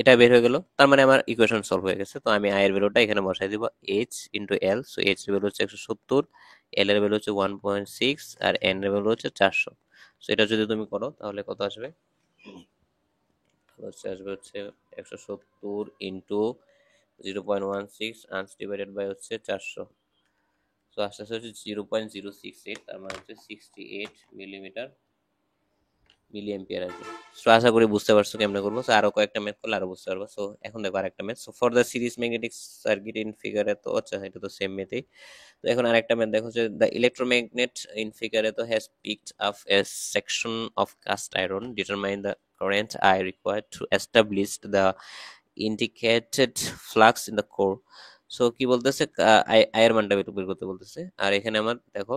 এটা বের হয়ে গেল, তার মানে আমার ইকুয়েশন সলভ হয়ে গেছে। তো আমি আই এর ভ্যালুটা এখানে বসাই দিব, H into L. So H এর ভ্যালু হচ্ছে 170, এল এর ভ্যালু হচ্ছে 1.6, আর এন এর ভ্যালু হচ্ছে 400। সো এটা যদি তুমি করো তাহলে কত আসবে, হচ্ছে আসবে হচ্ছে 170 × 0.16 আনস ডিভাইডেড বাই হচ্ছে 400। তো আস্তে আস্তে হচ্ছে 0.068, তার মানে হচ্ছে 68 মিলি এম্পিয়ার আর কি। সো আশা করি বুঝতে পারছো কেমনে করবো। সো আরো কয়েকটা ম্যাথ করলে আরো বুঝতে পারবো। সো এখন দেখো আরেকটা math. So for the series magnetic circuit in ফিগারে, তো আচ্ছা এটা তো সেম ম্যাথই। তো এখন আরেকটা ম্যাথ দেখো যে দ্য ইলেকট্রোম্যাগনেট ইন ফিগারে তো has picked up a section of cast iron, determine the current I required to establish the indicated flux in the core. So কি বলতেছে, আয়ের মানটা বের করতে বলতেছে। আর এখানে আমার দেখো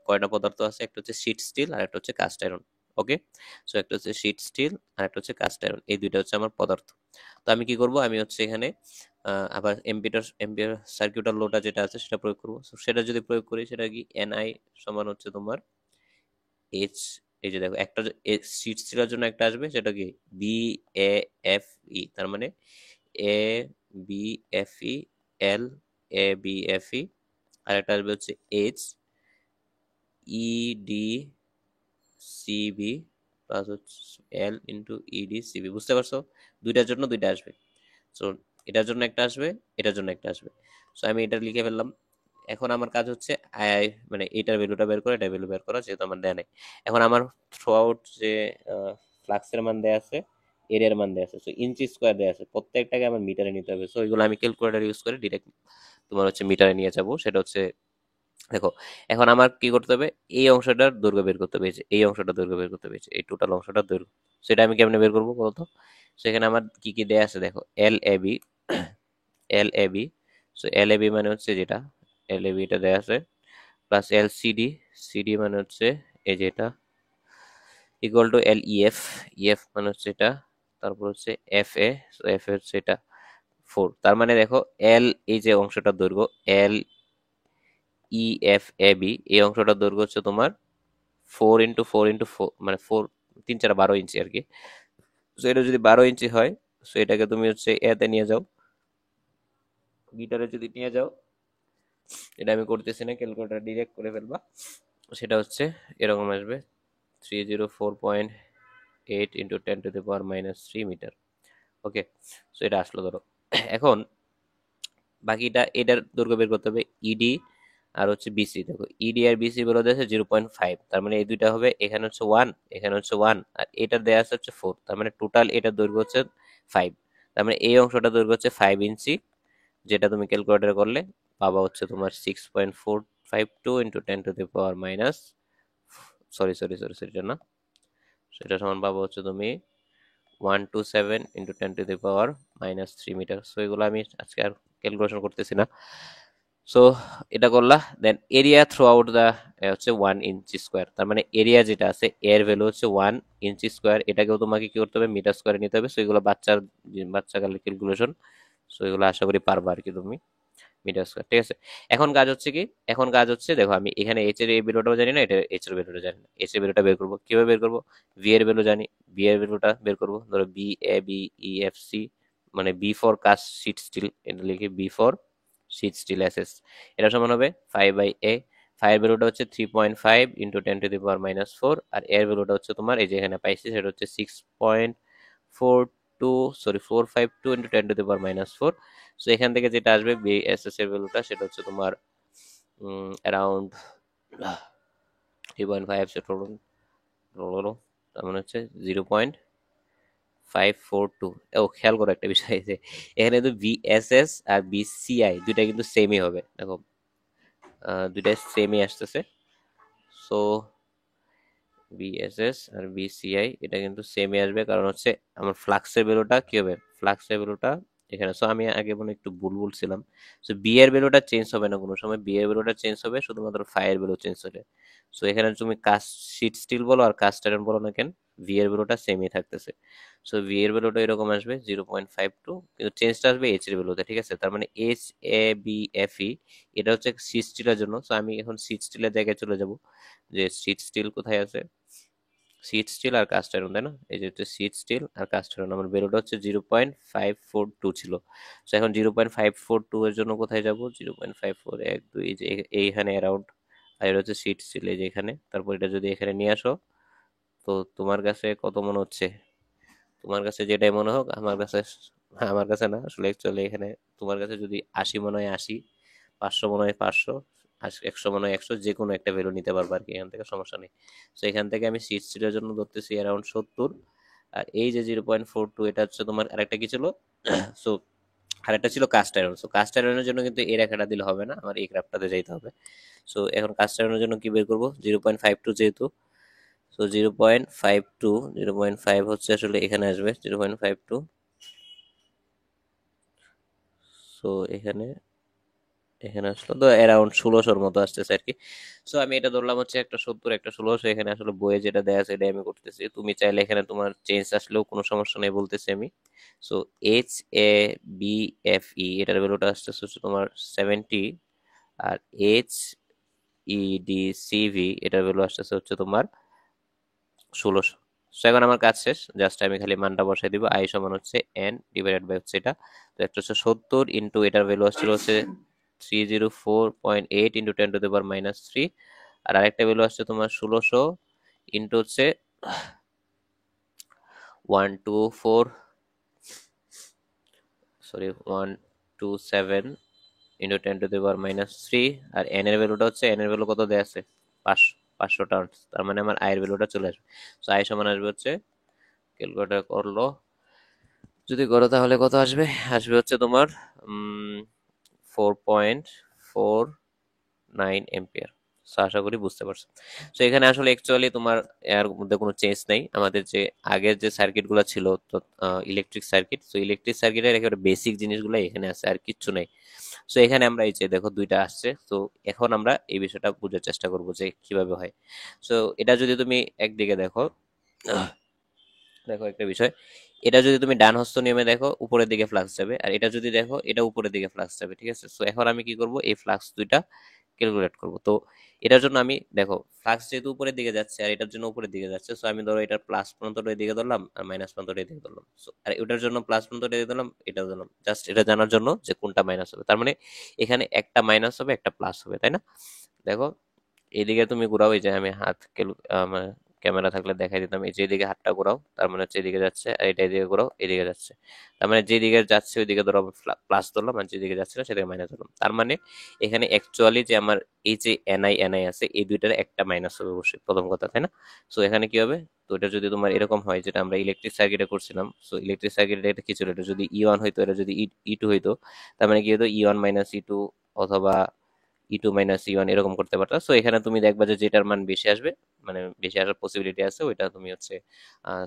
কয়টা পদার্থ আছে, একটা হচ্ছে শীট স্টিল আর একটা হচ্ছে কাস্ট আয়রন। ওকে, সো একটা হচ্ছে শীট স্টিল আর একটা হচ্ছে কাস্ট আয়রন, এই দুইটা হচ্ছে আমার পদার্থ। তো আমি কি করব, আমি হচ্ছে এখানে আবার এম্পিয়ার সার্কিউটার লোটা যেটা আছে সেটা প্রয়োগ করব। সো সেটা যদি প্রয়োগ করি, সেটা কি এনআই সমান হচ্ছে তোমার এইচ, এই যে দেখো একটা শীট স্টিলের জন্য একটা আসবে, সেটা কি বি এ এফ ই, তার মানে A B F E L, A B F E, আর একটা আসবে হচ্ছে H E D C B plus হচ্ছে এল ইন্টু ইডি সিবি। বুঝতে পারছো, দুইটার জন্য দুইটা আসবে। সো এটার জন্য একটা আসবে, এটার জন্য একটা আসবে। সো আমি এটা লিখে ফেললাম। এখন আমার কাজ হচ্ছে আই, মানে এটার ভ্যালুটা বের করা, এটার ভ্যালু বের করা, যেহেতু আমার দেয়া নেই। এখন আমার থ্রু আউট যে ফ্লাক্সের মান দেয়া আছে, এরিয়ার মান দেয়া আছে, সো ইঞ্চি স্কোয়ার দেয়া আছে, প্রত্যেকটাকে আমার মিটারে নিতে হবে। সো এগুলো আমি ক্যালকুলেটর ইউজ করে ডিরেক্ট তোমার হচ্ছে মিটারে নিয়ে যাবো। সেটা হচ্ছে দেখো, এখন আমার কি করতে হবে, এই অংশটার দৈর্ঘ্য বের করতে হবে, এই যে এই অংশটা দৈর্ঘ্য বের করতে হবে, এই যে এই টোটাল অংশটার দৈর্ঘ্য। সেটা আমি কেমনে বের করবো বলতো? সেখানে আমার কি কি দেয়া আছে দেখো, এল A B, L A B. So L A B মানে হচ্ছে যেটা, এল এ বি এটা দেয়া আছে, প্লাস এল সিডি, সিডি মানে হচ্ছে এই যে এটা, equal to L EF, EF মানে হচ্ছে এটা, তারপর হচ্ছে এফ এ, সো এফ এ হচ্ছে এটা 4। তার মানে দেখো এল, এই যে অংশটার দৈর্ঘ্য এল ই এফ এ বি, এই অংশটার দৈর্ঘ্য হচ্ছে তোমার 4 × 4 × 4, মানে 4 3 4 12 ইঞ্চি আর কি। সো এটা যদি 12 ইঞ্চি হয়, সো এটাকে তুমি হচ্ছে এতে নিয়ে যাও, মিটারে যদি নিয়ে যাও, এটা আমি করতেছি না, ক্যালকুলেটর ডিরেক্ট করে ফেলবা। সেটা হচ্ছে এরকম আসবে, 304.8 × 10⁻³ মিটার। ওকে, সো এটা আসলো ধরো। এখন বাকিটা এটার দৈর্ঘ্য বের করতে হবে, ইডি আর হচ্ছে বিসি। দেখো ইডি আর বিসি বের হচ্ছে 0.5, তার মানে এই দুইটা হবে, এখানে হচ্ছে 1, এখানে হচ্ছে 1, আর এটার দেয়া আছে হচ্ছে 4, তার মানে টোটাল এটার দৈর্ঘ্য হচ্ছে 5। তার মানে এই অংশটা দৈর্ঘ্য হচ্ছে 5 ইঞ্চি, যেটা তুমি ক্যালকুলেটর করলে পাবা হচ্ছে তোমার 6.452 × 10⁻⁻, সরি সরি সরি, সেটা না, সেটা সমান পাবো হচ্ছে তুমি 127 × 10⁻³ মিটার। সো এগুলো আমি আজকে আর ক্যালকুলেশন করতেছি না। সো এটা করলা, দেন এরিয়া থ্রু আউট দ্য হচ্ছে 1 ইঞ্চি স্কোয়ার, তার মানে এরিয়া যেটা আছে এর ভ্যালু হচ্ছে 1 ইঞ্চি স্কোয়ার। এটাকেও তোমাকে কি করতে হবে, মিটার স্কোয়ারে নিতে হবে। সো এগুলো বাচ্চাকালের ক্যালকুলেশন। সো এগুলো আশা করি পারবা আর কি তুমি, মিটার স্কোয়ার, ঠিক আছে। এখন কাজ হচ্ছে কি, এখন কাজ হচ্ছে দেখো আমি এখানে এইচ এর এই ভ্যালুটাও জানি না, এটা এইচ এর ভ্যালুটা জানি না। এইচ এর ভ্যালুটা বের করবো কিভাবে, বের করবো, ভি এর ভ্যালু জানি, বি এর ভ্যালুটা বের করবো। ধরো B A B E F C, মানে B for cast sheet steel, এটা লিখি B for sheet steel S S, এটা সমান হবে 5/a। ফাইভ ভ্যালুটা হচ্ছে 3.5 × 10⁻⁴, আর এর ভ্যালুটা হচ্ছে তোমার এই যে এখানে পাইছি, সেটা হচ্ছে 6.42, সরি 452 × 10⁻⁴। সো এখান থেকে যেটা আসবে বিএসএস এর ভ্যালুটা, সেটা হচ্ছে তোমার অ্যারাউন্ড 3.5, তার মানে হচ্ছে 0.542। ও খেয়াল করো একটা বিষয়, যে এখানে কিন্তু বিএসএস আর বিসিআই দুইটা কিন্তু সেমই হবে, দেখো দুইটাই সেমই আসতেছে। সো বিএসএস আর বিসিআই এটা কিন্তু সেমই আসবে, কারণ হচ্ছে আমার ফ্লাক্সের ভ্যালুটা কি হবে, ফ্লাক্সের ভ্যালুটা এখানে। সো আমি আগে মনে একটু ভুল বলছিলাম। সো বি এর ভ্যালুটা চেঞ্জ হবে না কোনো সময়, বি এর ভ্যালুটা চেঞ্জ হবে শুধুমাত্র ফাই এর ভ্যালু চেঞ্জ হবে। সো এখানে তুমি কাস্ট শীট স্টিল বলো আর কাস্ট আয়রন বলো না কেন, ভি এর ভ্যালুটা সেমই থাকতেছে। সো ভি এর ভ্যালুটা এরকম আসবে 0.52, কিন্তু চেঞ্জটা আসবে এইচ এর ভ্যালুতে, ঠিক আছে। তার মানে H A B F E, এটা হচ্ছে শীট স্টিলের জন্য। সো আমি এখন শীট স্টিলের জায়গায় চলে যাব, যে শীট স্টিল কোথায় আছে, শীট স্টিল আর কাস্ট আয়রন, তাই না, এই যে হচ্ছে শীট স্টিল আর কাস্ট আয়রন, আমার ভ্যালুটা হচ্ছে 0.542 ছিল। তো এখন 0.542 এর জন্য কোথায় যাব, 0.5412, এই যে এইখানে অ্যারাউন্ড, আর এটা হচ্ছে শীট স্টিল এই যে এখানে। তারপর এটা যদি এখানে নিয়ে আসো, তো তোমার কাছে কত মনে হচ্ছে, তোমার কাছে যেটাই মনে হোক, আমার কাছে না আসলে, অ্যাকচুয়ালি এখানে তোমার কাছে যদি 80 মনে হয় 80, 500 মনে হয় 500, 100 মনে হয় 100, যে কোনো একটা ভ্যালু নিতে পারবো আর কি, এখান থেকে সমস্যা নেই। তো এখান থেকে আমি শীট স্টিলের জন্য ধরতেছি অ্যারাউন্ড 70। আর এই যে 0.42, এটা হচ্ছে তোমার আরেকটা কি ছিল, সো আরেকটা ছিল কাস্ট আয়রন। সো কাস্ট আয়রনের জন্য কিন্তু এই রেখাটা দিলে হবে না, আমার এই গ্রাফটাতে যাইতে হবে। সো এখন কাস্ট আয়রনের জন্য কি বের করবো, 0.52 যেহেতু, সো 0.52, 0.5 হচ্ছে আসলে এখানে আসবে 0.52। সো এখানে এখানে আসলো তো অ্যারাউন্ড 1600-র মতো আসতেছে আর কি। সো আমি এটা ধরলাম হচ্ছে একটা 70 একটা 1600, এখানে আসলে বইয়ে যেটা দেয়া আছে এটাই আমি করতেছি। তুমি চাইলে এখানে তোমার চেঞ্জ আসলেও কোনো সমস্যা নেই বলতেছি আমি। So H A B F E, এটার ভ্যালুটা আসতেছে হচ্ছে তোমার 70, আর H E D C V এটার ভ্যালু আসতেছে হচ্ছে তোমার 1600। সো এখন আমার কাজ শেষ, জাস্ট আমি খালি মানটা বসাই দিব, আই সমান হচ্ছে এন ডিভাইডেড বাই হচ্ছে এটা। তো একটা হচ্ছে 70 ইন্টু এটার ভ্যালু আসছিল হচ্ছে 304.8 × 10⁻³ আর আরেকটা ভ্যালু আসছে তোমার 1600 ইন্টু হচ্ছে 124, সরি 127 × 10⁻³ আর এন এর ভ্যালুটা হচ্ছে, এন এর ভ্যালু কত দেয়া আছে, 500, 500 টার্নস। তার মানে আমার আয়ের ভ্যালুটা চলে আসবে। সো আয় সমান আসবে হচ্ছে, ক্যালকুলেটর করলো যদি করো তাহলে কত আসবে, আসবে হচ্ছে তোমার 4.49 এম্পিয়ার। সো আশা করি বুঝতে পারছো। তো এখানে আসলে অ্যাকচুয়ালি তোমার এর মধ্যে কোনো চেঞ্জ নেই, আমাদের যে আগের যে সার্কিটগুলো ছিল, তো ইলেকট্রিক সার্কিট, সো ইলেকট্রিক সার্কিটের একেবারে বেসিক জিনিসগুলো এখানে আছে, আর কিচ্ছু নেই। সো এখানে আমরা এই যে দেখো দুইটা আসছে, তো এখন আমরা এই বিষয়টা বোঝার চেষ্টা করবো যে কিভাবে হয়। সো এটা যদি তুমি একদিকে দেখো, দেখো একটা বিষয়, এটা যদি তুমি ডান হস্ত নিয়মে দেখো উপরের দিকে ফ্লাক্স যাবে, আর এটা যদি দেখো এটা উপরের দিকে ফ্লাক্স যাবে, ঠিক আছে। সো এখন আমি কি করব, এই ফ্লাক্স দুইটা ক্যালকুলেট করব। তো এটার জন্য আমি দেখো ফ্লাক্স যেহেতু উপরের দিকে যাচ্ছে আর এটার জন্য উপরের দিকে যাচ্ছে, সো আমি ধরো এটার প্লাস প্রান্তটা এদিকে ধরলাম আর মাইনাস প্রান্তটা এদিকে ধরলাম। সো আর এটার জন্য প্লাস প্রান্তটা এদিকে ধরলাম, এটা ধরলাম, জাস্ট এটা জানার জন্য যে কোনটা মাইনাস হবে। তার মানে এখানে একটা মাইনাস হবে একটা প্লাস হবে, তাই না। দেখো এইদিকে তুমি ঘুরাও, এই যে আমি ক্যামেরা থাকলে দেখাই দিতাম, এই যে এদিকে হাতটা ঘোরাও, তার মানে হচ্ছে এদিকে যাচ্ছে, আর এটা এদিকে ঘোরাও এদিকে যাচ্ছে। তার মানে যেদিকে যাচ্ছে ওইদিকে ধরো প্লাস ধরলাম, আর যেদিকে যাচ্ছে না সেদিকে মাইনাস ধরলাম। তার মানে এখানে অ্যাকচুয়ালি যে আমার এই যে এনআই এনআই আছে, এই দুইটার একটা মাইনাস হবে অবশ্যই, প্রথম কথা, তাই না। সো এখানে কি হবে, তো এটা যদি তোমার এরকম হয় যেটা আমরা ইলেকট্রিক সার্কিটে করছিলাম, সো ইলেকট্রিক সার্কিটে এটা কি ছিল, এটা যদি ই ওয়ান হইতো, এটা যদি ই টু হইতো, তার মানে কি হতো, ই ওয়ান মাইনাস ই টু, অথবা E2 মাইনাস E1 এরকম করতে পারতা। সো এখানে তুমি দেখবা যে যেটার মান বেশি আসবে, মানে বেশি আসার পসিবিলিটি আছে, ওইটা তুমি হচ্ছে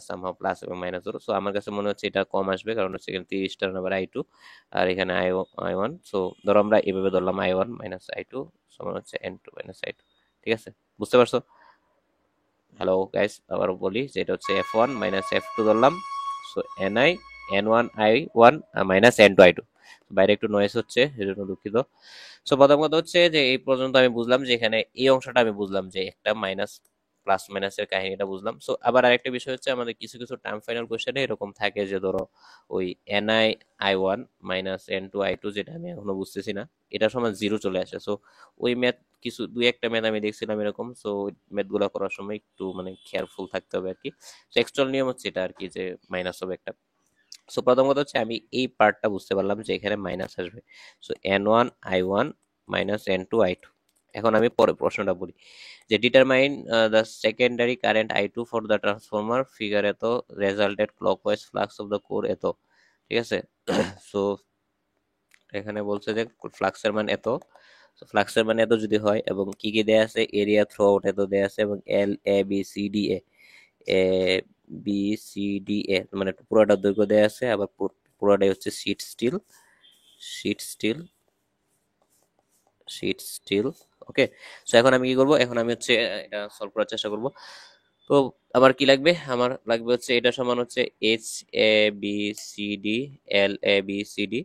সামহাও প্লাস এবং মাইনাস ধরো। সো আমার কাছে মনে হচ্ছে এটা কম আসবে, কারণ হচ্ছে এখানে 30টার নাম্বার I2 আর এখানে I1। সো ধরো আমরা এভাবে ধরলাম I1 মাইনাস I2 সমান হচ্ছে N2 মাইনাস I2। ঠিক আছে, বুঝতে পারছো? হ্যালো গাইস, আবার বলি যে এটা হচ্ছে F1 মাইনাস F2 ধরলাম। So Ni N1 I1 minus N2 I2। বাইরে একটু নয়েজ হচ্ছে, এজন্য দুঃখিত। সো প্রথম কথা হচ্ছে যে এই পর্যন্ত আমি বুঝলাম যে এখানে এই অংশটা আমি বুঝলাম যে একটা মাইনাস প্লাস মাইনাসের কাহিনীটা বুঝলাম। সো আবার আরেকটা বিষয় হচ্ছে আমাদের কিছু কিছু টার্ম ফাইনাল কোশ্চেনে এরকম থাকে যে ধরো ওই Ni I1 minus N2 I2, যেটা আমি এখনো বুঝতেছি না, এটা সমান জিরো চলে আসে। সো ওই ম্যাথ কিছু দুই একটা ম্যাথ আমি দেখছিলাম এরকম। সো ম্যাথ গুলা করার সময় একটু মানে কেয়ারফুল থাকতে হবে আর কি। তো এক্সটার্নাল নিয়ম হচ্ছে এটা আর কি, যে মাইনাস হবে একটা। সো প্রথম কথা হচ্ছে আমি এই পার্টটা বুঝতে পারলাম যে এখানে মাইনাস আসবে। So N1 I1 minus N2 I2। এখন আমি পরে প্রশ্নটা বলি যে determine the secondary current I2 for the transformer figure এত, resulted clockwise flux of the core এত। ঠিক আছে। সো এখানে বলছে যে ফ্লাক্সের মান এত। তো ফ্লাক্সের মান এত যদি হয় এবং কি কি দেয়া আছে, এরিয়া থ্রু আউট এত দেয়া আছে এবং L A B C D A মানে পুরোটা দৈর্ঘ্য দেয়া আছে, আবার পুরোটাই হচ্ছে শীট স্টিল শীট স্টিল। ওকে। সো এখন আমি কি করব, এখন আমি হচ্ছে এটা সলভ করার চেষ্টা করব। তো আমার কি লাগবে, আমার লাগবে হচ্ছে এটা সমান হচ্ছে HABCD LABCD।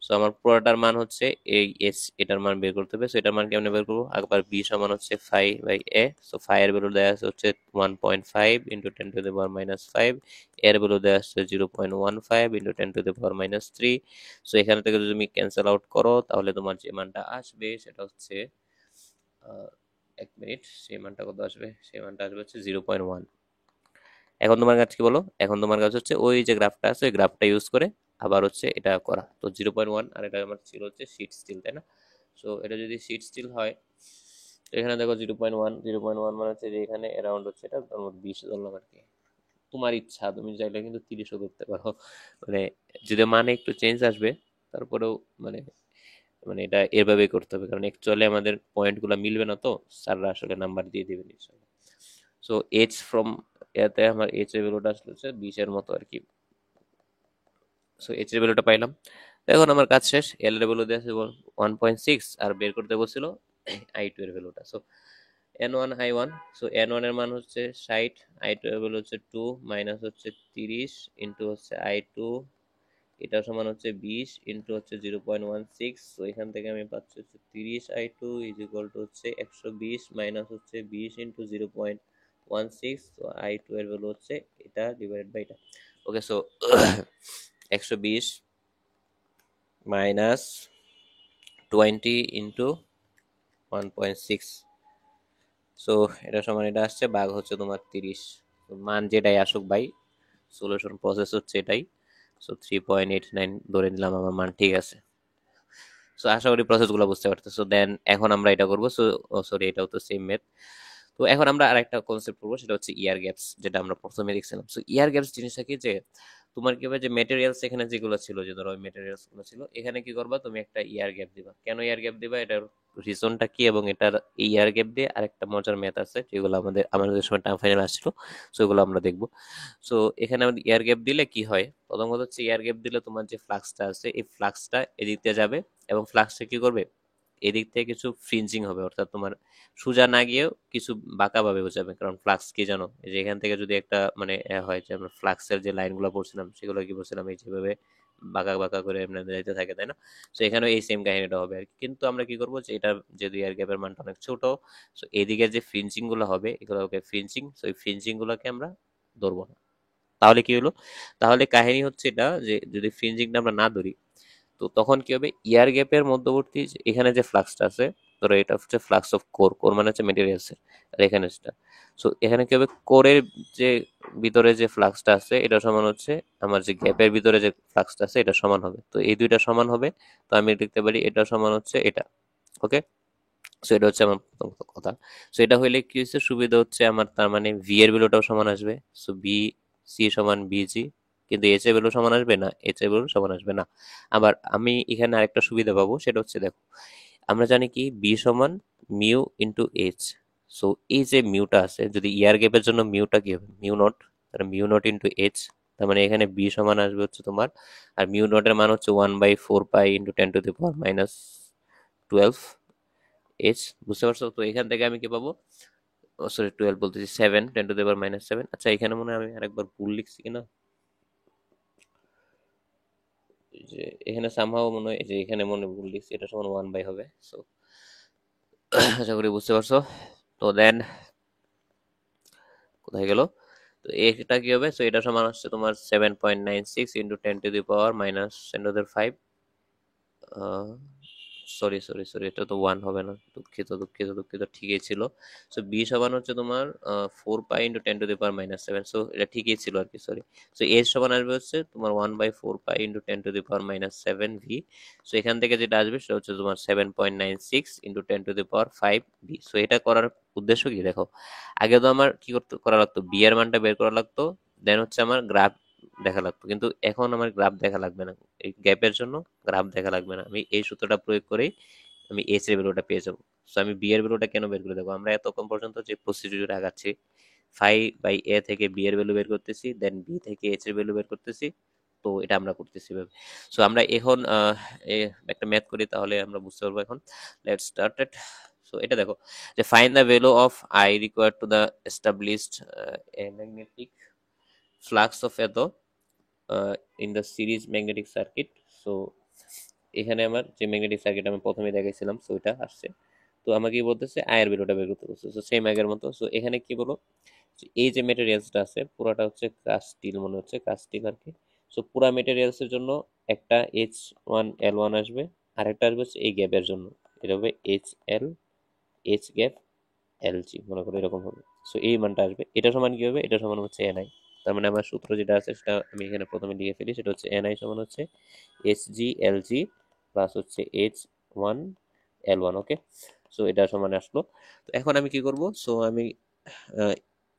সো আমার পুরোটার মান হচ্ছে এই এটার মান বের করতে হবে। সো এটার মান কেমনে বের করবো, একবার বি সমান হচ্ছে 5/A। সো 5 এর ভ্যালু দেওয়া আছে হচ্ছে 1.5 ইন্টু 10⁻⁵। এর ভ্যালু দেওয়া আছে 0.15 ইন্টু 10⁻³ সো এখান থেকে যদি তুমি ক্যান্সেল আউট করো তাহলে তোমার যে মানটা আসবে সেটা হচ্ছে এক মিনিট, সেই মানটা কত আসবে, সেই মানটা আসবে হচ্ছে 0.1। এখন তোমার কাছে কি বলো, এখন তোমার কাছে হচ্ছে ওই যে গ্রাফটা আছে ওই গ্রাফটা ইউজ করে আবার হচ্ছে এটা করা। তো 0.1 আর এটা আমার ছিল হচ্ছে শীট স্টিল, তাই না? সো এটা যদি শীট স্টিল হয়, তো এখানে দেখো 0.1 মানে হচ্ছে যে এখানে অ্যারাউন্ড হচ্ছে এটা তোমার 20 ধরলাম আর কি। তোমার ইচ্ছা, তুমি চাইলে কিন্তু 30ও করতে পারো, মানে যদি মানে একটু চেঞ্জ আসবে তারপরেও মানে মানে এটা এভাবেই করতে হবে, কারণ অ্যাকচুয়ালি আমাদের পয়েন্টগুলো মিলবে না, তো স্যাররা আসলে নাম্বার দিয়ে দিবেন ইনশাল্লাহ। সো এইচ ফ্রম এতে আমার এইচ এর ভ্যালুটা আসলে হচ্ছে 20-এর মতো আর কি। সো এইচ এর ভ্যালুটা পাইলাম। তো এখন আমার কাজ শেষ। এল এর ভ্যালু দিয়ে 1.6 আর বের করতে বলছিল I2 এর ভ্যালুটা। So N1 I1। So N1 এর মান হচ্ছে 60, I2 এর ভ্যালু হচ্ছে 2 মাইনাস হচ্ছে 30 ইন্টু হচ্ছে I2, এটা সমান হচ্ছে 20 ইন্টু হচ্ছে 0.16। তো এখান থেকে আমি পাচ্ছি হচ্ছে 30 I2 ইজ ইকুয়াল টু হচ্ছে 120 মাইনাস হচ্ছে 20 ইন্টু 0.16। তো I2 এর ভ্যালু হচ্ছে এটা ডিভাইডেড বাই এটা। Okay. So 120 minus 20 into 1.6। So এটা সমান এটা আসছে, ভাগ হচ্ছে তোমার 30। মান যেটাই আসুক ভাই, সলিউশন প্রসেস হচ্ছে এটাই। সো 3.89 ধরে নিলাম আমার মান ঠিক আছে। সো আশা করি প্রসেসগুলো বুঝতে পারতেছো। দেন এখন আমরা এটা করবো। সো সরি, এটাও তো সেম মেথ। তো এখন আমরা আরেকটা কনসেপ্ট করবো, সেটা হচ্ছে ইয়ার গ্যাপস, যেটা আমরা প্রথমে দেখছিলাম। সো ইয়ার গ্যাপস জিনিসটা কি, যে তোমার কি হবে যে মেটেরিয়ালস এখানে যেগুলো ছিল, যে ধরো মেটেরিয়ালস গুলো ছিল, এখানে কি করবা তুমি একটা ইয়ার গ্যাপ দিবা। কেন ইয়ার গ্যাপ দিবা, এটার রিজনটা কি, এবং এটার এই ইয়ার গ্যাপ দিয়ে আরেকটা মজার ম্যাথ আছে যেগুলো আমাদের সময় টার্ম ফাইনাল আসছিল। সো এগুলো আমরা দেখবো। সো এখানে আমাদের এয়ার গ্যাপ দিলে কি হয়, প্রথম কথা হচ্ছে এয়ার গ্যাপ দিলে তোমার যে ফ্লাক্সটা আছে এই ফ্লাক্সটা এদিক দিয়ে যাবে, এবং ফ্লাক্সটা কি করবে, এদিক থেকে কিছু ফ্রিঞ্জিং হবে, অর্থাৎ তোমার সোজা না গিয়েও কিছু বাঁকা ভাবে বোঝাবে। কারণ ফ্লাক্স কি জানো, এই যে এখান থেকে যদি একটা মানে হয় যে আমরা ফ্লাক্সের যে লাইনগুলো পড়ছিলাম সেগুলো কি বলছিলাম, এই যেভাবে বাঁকা বাঁকা করে এমনি যাইতে থাকে, তাই না? তো এখানেও এই সেম কাহিনীটা হবে আর কি। কিন্তু আমরা কি করবো, যে এটা যেহেতু এয়ার গ্যাপের মানটা অনেক ছোট, সো এদিকে যে ফ্রিঞ্জিং গুলো হবে এগুলোকে ফ্রিঞ্জিং, সো এই ফ্রিঞ্জিং গুলোকে আমরা ধরবো না। তাহলে কি হলো, তাহলে কাহিনী হচ্ছে এটা যে যদি ফ্রিঞ্জিংটা আমরা না ধরি, তো তখন কি হবে, ইয়ার গ্যাপের মধ্যবর্তী এখানে যে ফ্লাক্সটা আছে, ধরো এটা হচ্ছে ফ্লাক্স অফ কোর মানে হচ্ছে মেটেরিয়ালস এর, আর এখানে সেটা। সো এখানে কি হবে, কোরের যে ভিতরে যে ফ্লাক্সটা আছে এটা সমান হচ্ছে আমার যে গ্যাপের ভিতরে যে ফ্লাক্সটা আছে এটা সমান হবে। তো এই দুইটা সমান হবে, তো আমি লিখতে পারি এটা সমান হচ্ছে এটা। ওকে। সো এটা হচ্ছে আমার প্রথম কথা। সো এটা হইলে কি হচ্ছে, সুবিধা হচ্ছে আমার, তার মানে ভি এর ভ্যালুটাও সমান আসবে। সো বি সি সমান বিজি। কিন্তু এইচ এর ভ্যালু সমান আসবে না, এইচ এর ভ্যালু সমান আসবে না। আবার আমি এখানে আরেকটা সুবিধা পাবো, সেটা হচ্ছে দেখো আমরা জানি কি বি সমান মিউ ইন্টু এইচ। সো এই যে মিউটা আছে, যদি ইয়ার গ্যাপের জন্য মিউটা কি হবে, মিউ নট, তাহলে মিউ নট ইন্টু এইচ। তার মানে এখানে বি সমান আসবে হচ্ছে তোমার, আর মিউ নটের মান হচ্ছে 1/4 পাই ইন্টু 10⁻⁻12 এইচ। বুঝতে পারছো? তো এখান থেকে আমি কি পাবো, সরি 12 বলতেছি, 7 10⁻⁻7। আচ্ছা এখানে মনে হয় আমি আরেকবার ভুল লিখছি কিনা, এই যে এখানে সামহাও মনে হয়, এই যে এখানে মনে হয় ভুল লিখছি, এটা সমান 1 বাই হবে। সো আশা করি বুঝতে পারছো। তো দেন কোথায় গেল, তো এটা কি হবে, সো এটা সমান হচ্ছে তোমার 7.96 ইন্টু 10⁻⁻5। সরি সরি সরি, এটা তো 1 হবে না, দুঃখিত দুঃখিত দুঃখিত, ঠিকই ছিল। সো বি সমান হচ্ছে তোমার 4 পাই ইন্টু 10⁻⁻7। সো এটা ঠিকই ছিল আর কি, সরি। সো এর সমান আসবে হচ্ছে তোমার 1/4 পাই ইন্টু 10⁻⁻7 ভি। সো এখান থেকে যেটা আসবে সেটা হচ্ছে তোমার 7.96 ইন্টু 10⁻5 ভি। সো এটা করার উদ্দেশ্য কি দেখো, আগে তো আমার কি করতে করা লাগতো, বি এর মানটা বের করা লাগতো, দেন হচ্ছে আমার গ্রাফ দেখা লাগতো, কিন্তু এখন আমার গ্রাফ দেখা লাগবে না। এই গ্যাপের জন্য গ্রাফ দেখা লাগবে না, আমি এই সূত্রটা প্রয়োগ করেই আমি এইচ এর ভ্যালুটা পেয়ে যাবো। সো আমি বি এর ভ্যালুটা কেন বের করে দেবো, আমরা এতক্ষণ পর্যন্ত যে প্রসিডিউর আগাচ্ছি, ফাই বাই এ থেকে বি এর ভ্যালু বের করতেছি, দেন বি থেকে এইচ এর ভ্যালু বের করতেছি। তো এটা আমরা করতেছি ভাবে। সো আমরা এখন একটা ম্যাথ করি, তাহলে আমরা বুঝতে পারবো এখন। Let's start it. সো এটা দেখো, যে find the value of I required to the established a magnetic flux of এত in the series magnetic circuit. So এখানে আমার যে ম্যাগনেটিক সার্কিট আমি প্রথমে দেখাইছিলাম, সো এটা আসছে। তো আমাকে কি বলতেছে, আয়ের ভ্যালুটা বের করতে বলছে। সো সেম আগের মতো। সো এখানে কি বলো, এই যে মেটেরিয়ালসটা আছে পুরোটা হচ্ছে কাস্ট স্টিল, মনে হচ্ছে কাস্ট স্টিল আর কি। সো পুরা মেটেরিয়ালসের জন্য একটা H1L1 আসবে, আর একটা আসবে হচ্ছে এই গ্যাপের জন্য, এটা হবে HL, H গ্যাপ এলজি, মনে করো এরকম হবে। সো এই মানটা আসবে, এটা সমান কি হবে, এটা সমান হচ্ছে এনআই। তার মানে আমার সূত্র যেটা আছে সেটা আমি এখানে প্রথমে লিখে ফেলি, সেটা হচ্ছে এনআই সমান হচ্ছে HG LG প্লাস হচ্ছে H1L1। ওকে, সো এটা সমান আসলো। তো এখন আমি কি করব, সো আমি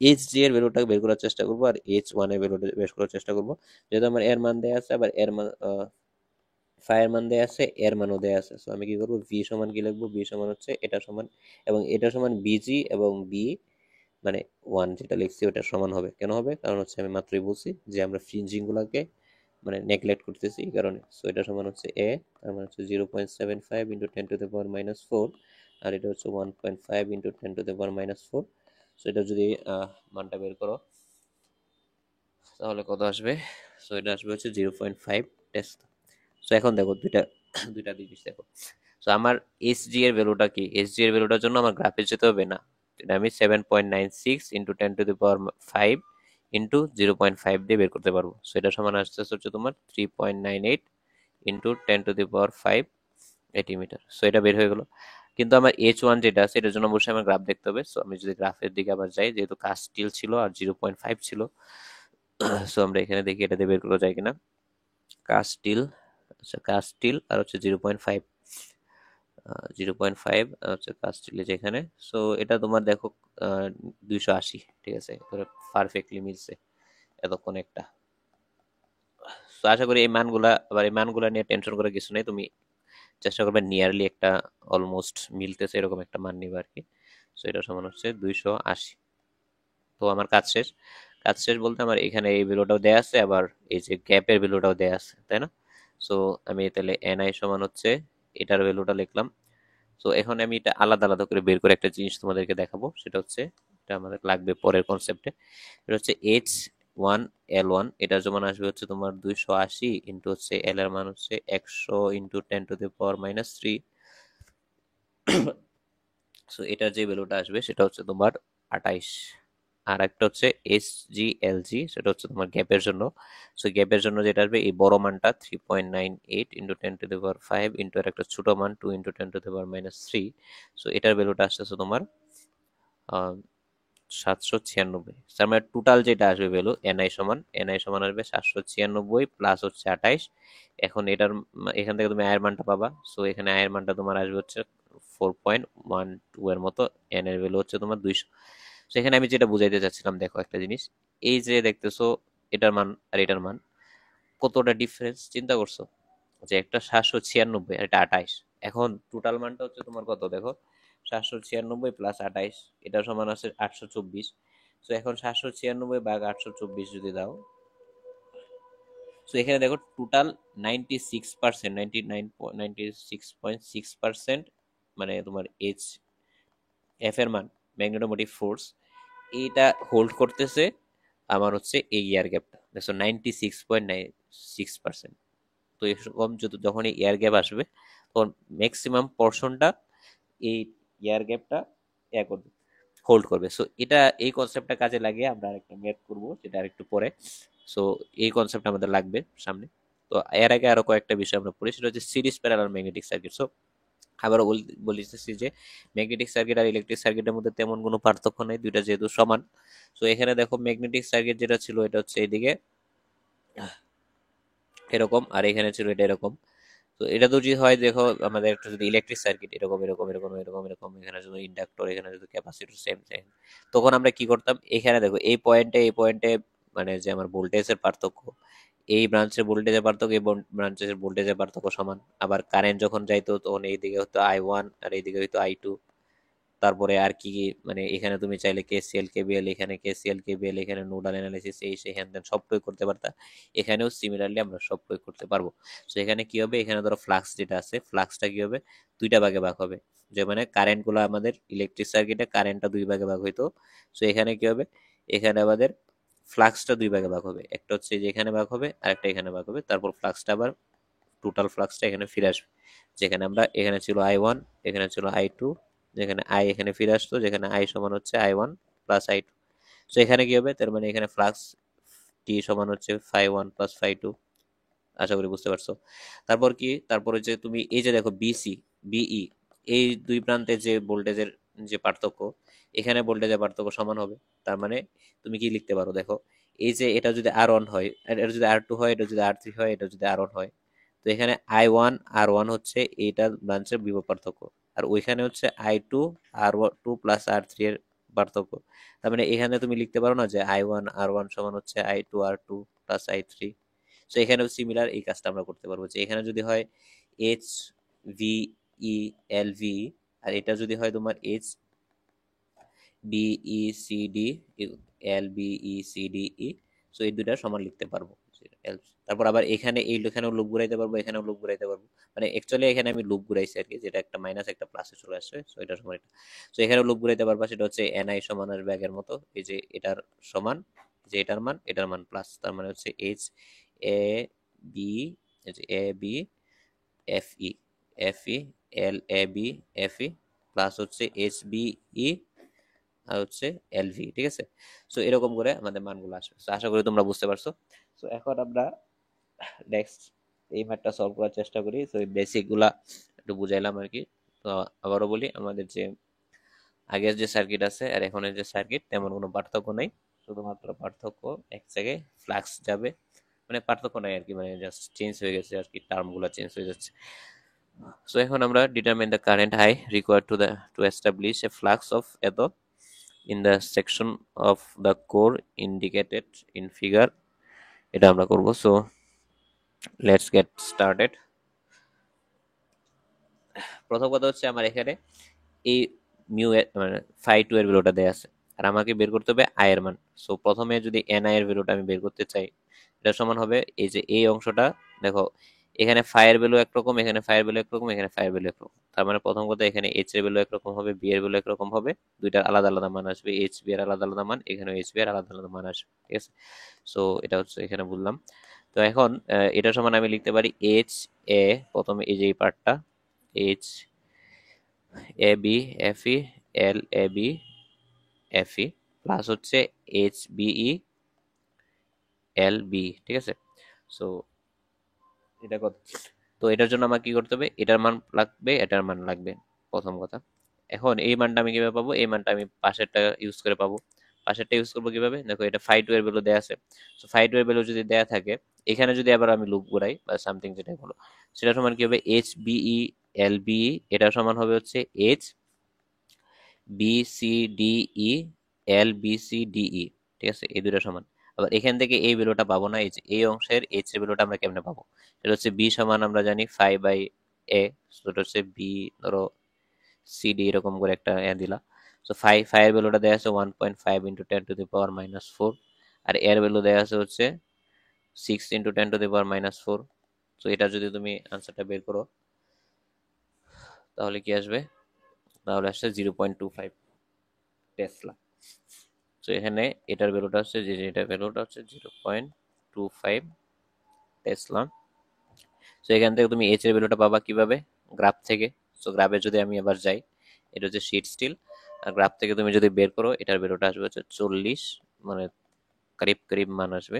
এইচ জি এর ভ্যালুটা বের করার চেষ্টা করবো, আর H1 এর ভ্যালুটা বের করার চেষ্টা করবো। যেহেতু আমার এর মান দেয়া আছে, আবার এর মান ফায়ের মান দেয়া আছে, এর মানও দেয়া আছে। সো আমি কি করবো, ভি সমান কি লিখবো, ভি সমান হচ্ছে এটা সমান, এবং এটা সমান বিজি এবং বি মানে 1 যেটা লিখছি ওটা সমান হবে। কেন হবে, কারণ হচ্ছে আমি মাত্রই বলছি যে আমরা ফ্রিঞ্জিং গুলাকে মানে নেগলেক্ট করতেছি এই কারণে। সো এটা সমান হচ্ছে এ, তার মানে হচ্ছে 0.75 ইন্টু 10⁻⁻4, আর এটা হচ্ছে 1.5 ইন্টু 10⁻⁻4। সো এটা যদি মানটা বের করো তাহলে কত আসবে, সো এটা আসবে হচ্ছে 0.5 টেস্ট। সো এখন দেখো দুইটা দুইটা জিনিস দেখো। সো আমার এসজি এর ভ্যালুটা কি, এসজি এর ভ্যালুটার জন্য আমার গ্রাফে যেতে হবে না, এটা আমি 7.96 ইন্টু 10⁻5 ইন্টু 0.5 দিয়ে বের করতে পারবো। সো এটা সমান আসছে হচ্ছে তোমার 3.98 ইন্টু 10⁻5 মিটার। সো এটা বের হয়ে গেল। কিন্তু আমার H1 যেটা আছে এটার জন্য অবশ্যই আমার গ্রাফ দেখতে হবে। সো আমি যদি গ্রাফের দিকে আবার যাই, যেহেতু কাস্ট স্টিল ছিল আর 0.5 ছিল, সো আমরা এখানে দেখি এটা দিয়ে বের করা যায় কিনা। কাস্ট স্টিল, আচ্ছা কাস্ট স্টিল আর হচ্ছে 0.5, 0.5 হচ্ছে কাস্ট স্টিল যেখানে। সো এটা তোমার দেখো 280, ঠিক আছে, পারফেক্টলি মিলছে এতক্ষণ একটা। তো আশা করি এই মানগুলা, আবার এই মানগুলা নিয়ে টেনশন করার কিছু নেই, তুমি চেষ্টা করবে নিয়ারলি একটা অলমোস্ট মিলতেছে এরকম একটা মান নিবে আর কি। সো এটা সমান হচ্ছে 280। তো আমার কাজ শেষ। কাজ শেষ বলতে আমার এখানে এই ভ্যালুটাও দেয়া আছে, আবার এই যে গ্যাপের ভ্যালুটাও দেয়া আছে, তাই না? সো আমি তাহলে এনআই সমান হচ্ছে এটার ভ্যালুটা লিখলাম। সো এখন আমি এটা আলাদা আলাদা করে বের করে একটা জিনিস তোমাদেরকে দেখাবো, সেটা হচ্ছে এটা আমাদের লাগবে পরের কনসেপ্টে। এটা হচ্ছে H1L1, এটার যেমন আসবে হচ্ছে তোমার 280 ইন্টু হচ্ছে এল এর মান হচ্ছে 100 ইন্টু 10⁻³ সো এটার যে ভ্যালুটা আসবে সেটা হচ্ছে তোমার 28। আর একটা হচ্ছে HG LG, সেটা হচ্ছে তোমার গ্যাপের জন্য। সো গ্যাপের জন্য যেটা আসবে এই বড় মানটা 3.98 ইন্টু 10⁻5 ইন্টু আর একটা ছোট মান 2 ইন্টু 10⁻³ সো এটার ভ্যালুটা আসতেছে তোমার 796। তার মানে টোটাল যেটা আসবে ভ্যালু এনআই সমান আসবে 796 প্লাস হচ্ছে 28। এখন এটার এখান থেকে তুমি আয়ের মানটা পাবা। সো এখানে আয়ের মানটা তোমার আসবে হচ্ছে 4.12 এর মতো, এন এর ভ্যালু হচ্ছে তোমার 200। সেখানে আমি যেটা বুঝাইতে চাচ্ছিলাম, দেখো একটা জিনিস, এই যে দেখতেছো এটার মান আর এটার মান কতটা ডিফারেন্স চিন্তা করছো, যে একটা 796 আর এটা 28। এখন টোটাল মানটা হচ্ছে তোমার কত দেখো, 796 প্লাস 28, এটা সমান আছে 824। তো এখন 796 ভাগ 824 যদি দাও, তো এখানে দেখো টোটাল 96%, 96.6%, মানে তোমার এইচ এফ এর মান, ম্যাগনেটোমোটিভ ফোর্স, এইটা হোল্ড করতেছে আমার হচ্ছে এই এয়ার গ্যাপটা, দেখো 96.96%। তো এরকম যখন এই এয়ার গ্যাপ আসবে তখন ম্যাক্সিমাম পোর্শনটা এই এয়ার গ্যাপটা করবে, হোল্ড করবে। সো এটা, এই কনসেপ্টটা কাজে লাগিয়ে আমরা আরেকটা ম্যাথ করবো, যেটা আরেকটু পরে। সো এই কনসেপ্ট আমাদের লাগবে সামনে। তো এর আগে আরো কয়েকটা বিষয় আমরা পড়ি, সেটা হচ্ছে series parallel magnetic circuit. So আবারও বলতেছি যে ম্যাগনেটিক সার্কিট আর ইলেকট্রিক সার্কিটের মধ্যে তেমন কোনো পার্থক্য নেই, দুইটা যেহেতু সমান। তো এখানে দেখো ম্যাগনেটিক সার্কিট যেটা ছিল এটা হচ্ছে এইদিকে এরকম, আর এখানে ছিল এটা এরকম। তো এটা তো যদি হয় দেখো, আমাদের একটা যদি ইলেকট্রিক সার্কিট এরকম এরকম এরকম এরকম এরকম, এখানে যদি ইন্ডাক্টর, এখানে যদি ক্যাপাসিটর, সেম সেম, তখন আমরা কি করতাম, এখানে দেখো এই পয়েন্টে মানে যে আমার ভোল্টেজের পার্থক্য, এই ব্রাঞ্চের ভোল্টেজের পার্থক্য, এই ব্রাঞ্চের ভোল্টেজের পার্থক্য সমান। আবার কারেন্ট যখন যাইতো তখন এইদিকে হতো I1 আর এইদিকে হতো I2। তারপরে আর কি কি, মানে এখানে তুমি চাইলে কেসিএল কেবিএল, এখানে কেসিএল কেবিএল, এখানে নোডাল অ্যানালাইসিস, এই সেই হ্যান ত্যান সব প্রয়োগ করতে পারতা। এখানেও সিমিলারলি আমরা সব প্রয়োগ করতে পারবো। তো এখানে কি হবে, এখানে ধরো ফ্লাক্স যেটা আছে, ফ্লাক্সটা কি হবে, দুইটা ভাগে ভাগ হবে। যে মানে কারেন্ট গুলো আমাদের ইলেকট্রিক সার্কিটে কারেন্টটা দুই ভাগে ভাগ হইতো, তো এখানে কি হবে, এখানে আমাদের ফ্লাক্সটা দুই ভাগে ভাগ হবে, একটা হচ্ছে যে এখানে ভাগ হবে আর একটা এখানে ভাগ হবে, তারপর ফ্লাক্সটা আবার, টোটাল ফ্লাক্সটা এখানে ফিরে আসবে। যেখানে আমরা, এখানে ছিল I1, এখানে ছিল I2, যেখানে আই এখানে ফিরে আসতো, যেখানে আই সমান হচ্ছে I1 প্লাস I2। তো এখানে কি হবে, তার মানে এখানে ফ্লাক্স টি সমান হচ্ছে φ1 প্লাস φ2। আশা করি বুঝতে পারছো। তারপর কি, তারপরে যে তুমি এই যে দেখো বিসি বিই, এই দুই প্রান্তে যে ভোল্টেজের যে পার্থক্য, এখানে ভোল্টেজের পার্থক্য সমান হবে। তার মানে তুমি কি লিখতে পারো দেখো, এই যে এটা যদি R1 হয়, আর এটা যদি R2 হয়, এটা যদি R3 হয়, এটা যদি R1 হয়, তো এখানে I1 R1 হচ্ছে এইটা ব্রাঞ্চের বিভব পার্থক্য, আর ওইখানে হচ্ছে I2 R2 প্লাস R3 এর পার্থক্য। তার মানে এখানে তুমি লিখতে পারো না যে I1 R1 সমান হচ্ছে I2 R2 প্লাস I3। তো এখানেও সিমিলার এই কাজটা আমরা করতে পারবো, যে এখানে যদি হয় H V E L V, আর এটা যদি হয় তোমার H B E C D L B E C D E, so এই দুইটা সমান লিখতে পারবো। তারপর আবার এখানে এই, এখানেও লুপ ঘুরাইতে পারবো, এখানেও লুপ ঘুরাইতে পারবো। মানে অ্যাকচুয়ালি এখানে আমি লুপ ঘুরাইছি আর কি, যেটা একটা মাইনাস একটা প্লাসে চলে আসছে, সো এটা সমান এটা। সো এখানেও লুপ ঘুরাইতে পারবা, সেটা হচ্ছে এনআই সমান আসবে আগের মতো, এই যে এটার সমান, যে এটার মান প্লাস, তার মানে হচ্ছে H A B, A B F E, F E L A B F E, plus হচ্ছে এইচ বি ই, আর হচ্ছে এলভি, ঠিক আছে। সো এরকম করে আমাদের মানগুলো আসবে। সো আশা করি তোমরা বুঝতে পারছো। সো এখন আমরা নেক্সট এই ম্যাথটা সলভ করার চেষ্টা করি। সো এই বেসিক গুলা একটু বুঝাইলাম আর কি। তো আবারও বলি, আমাদের যে আগের যে সার্কিট আছে আর এখনের যে সার্কিট, তেমন কোনো পার্থক্য নাই। শুধুমাত্র পার্থক্য এক জায়গায় ফ্লাক্স যাবে, মানে পার্থক্য নাই আর কি, মানে জাস্ট চেঞ্জ হয়ে গেছে আর কি, টার্মগুলো চেঞ্জ হয়ে যাচ্ছে। সো এখন আমরা determine the current I required to establish a flux of এত in the section of the core indicated in figure, এটা আমরা করব। So let's get started. প্রথম কথা হচ্ছে আমার এখানে এই মানে φ2 এর ভ্যালুটা দেয়া আছে, আর আমাকে বের করতে হবে আই এর মান। সো প্রথমে যদি এন আই এর ভ্যালুটা আমি বের করতে চাই, এটা সমান হবে এই যে এই অংশটা, দেখো এখানে ফায়ার ভ্যালু একরকম, এখানে ফায়ার ভ্যালু একরকম, এখানে ফায়ার ভ্যালু একরকম। তার মানে প্রথম কথা, এখানে এইচ এর ভ্যালু একরকম হবে, বি এর ভ্যালু একরকম হবে, দুইটার আলাদা আলাদা মান আসবে, এইচ বি এর আলাদা আলাদা মান, এখানে এইচ বি এর আলাদা আলাদা মান আসবে, ঠিক আছে। সো এটা হচ্ছে এখানে বললাম। তো এখন এটা সমান আমি লিখতে পারি এইচ এ, প্রথমে এই যে এই পার্টটা, H A B F E L A B F E, plus হচ্ছে এইচ বিই এল বি, ঠিক আছে। সো এটা কত, তো এটার জন্য আমার কি করতে হবে, এটার মান লাগবে, এটার মান লাগবে, প্রথম কথা। এখন এই মানটা আমি কিভাবে পাবো, এই মানটা আমি পাশেরটা ইউজ করে পাবো। পাশেরটা ইউজ করবো কিভাবে, দেখো এটা φ2 এর ভ্যালু দেয়া আছে। তো φ2 এর ভ্যালু যদি দেয়া থাকে, এখানে যদি আবার আমি লুপ ঘুরাই বা সামথিং যেটা হলো, সেটা সমান কি হবে, এইচ বিই এল বিই, এটা সমান হবে হচ্ছে H B C D E L B C D E, ঠিক আছে, এই দুটো সমান। আবার এখান থেকে এই ভ্যালুটা পাবো না, এই যে এই অংশের এইচ এর ভ্যালুটা আমরা কেমনে পাবো, সেটা হচ্ছে বি সমান আমরা জানি 5/2, এ, সো এটা হচ্ছে বি, ধরো সিডি এরকম করে একটা দিলা। সো ফাইভ ভ্যালুটা দেওয়া আছে 1.5 ইন্টু 10⁻⁻⁴, আর এর ভ্যালু দেওয়া আছে হচ্ছে 6 × 10⁻⁻⁴। তো এটা যদি তুমি আনসারটা বের করো তাহলে কি আসবে? তাহলে আসছে 0.25 টেসলা। তো এখানে এটার ভ্যালুটা হচ্ছে এটার ভ্যালুটা হচ্ছে 0.25 টেসলা। তো এখান থেকে তুমি এইচ এর ভ্যালুটা পাবা কিভাবে? গ্রাফ থেকে। সো গ্রাফে যদি আমি আবার যাই, এটা হচ্ছে শীট স্টিল, আর গ্রাফ থেকে তুমি যদি বের করো এটার ভ্যালুটা আসবে হচ্ছে 40, মানে করিব করিব মান আসবে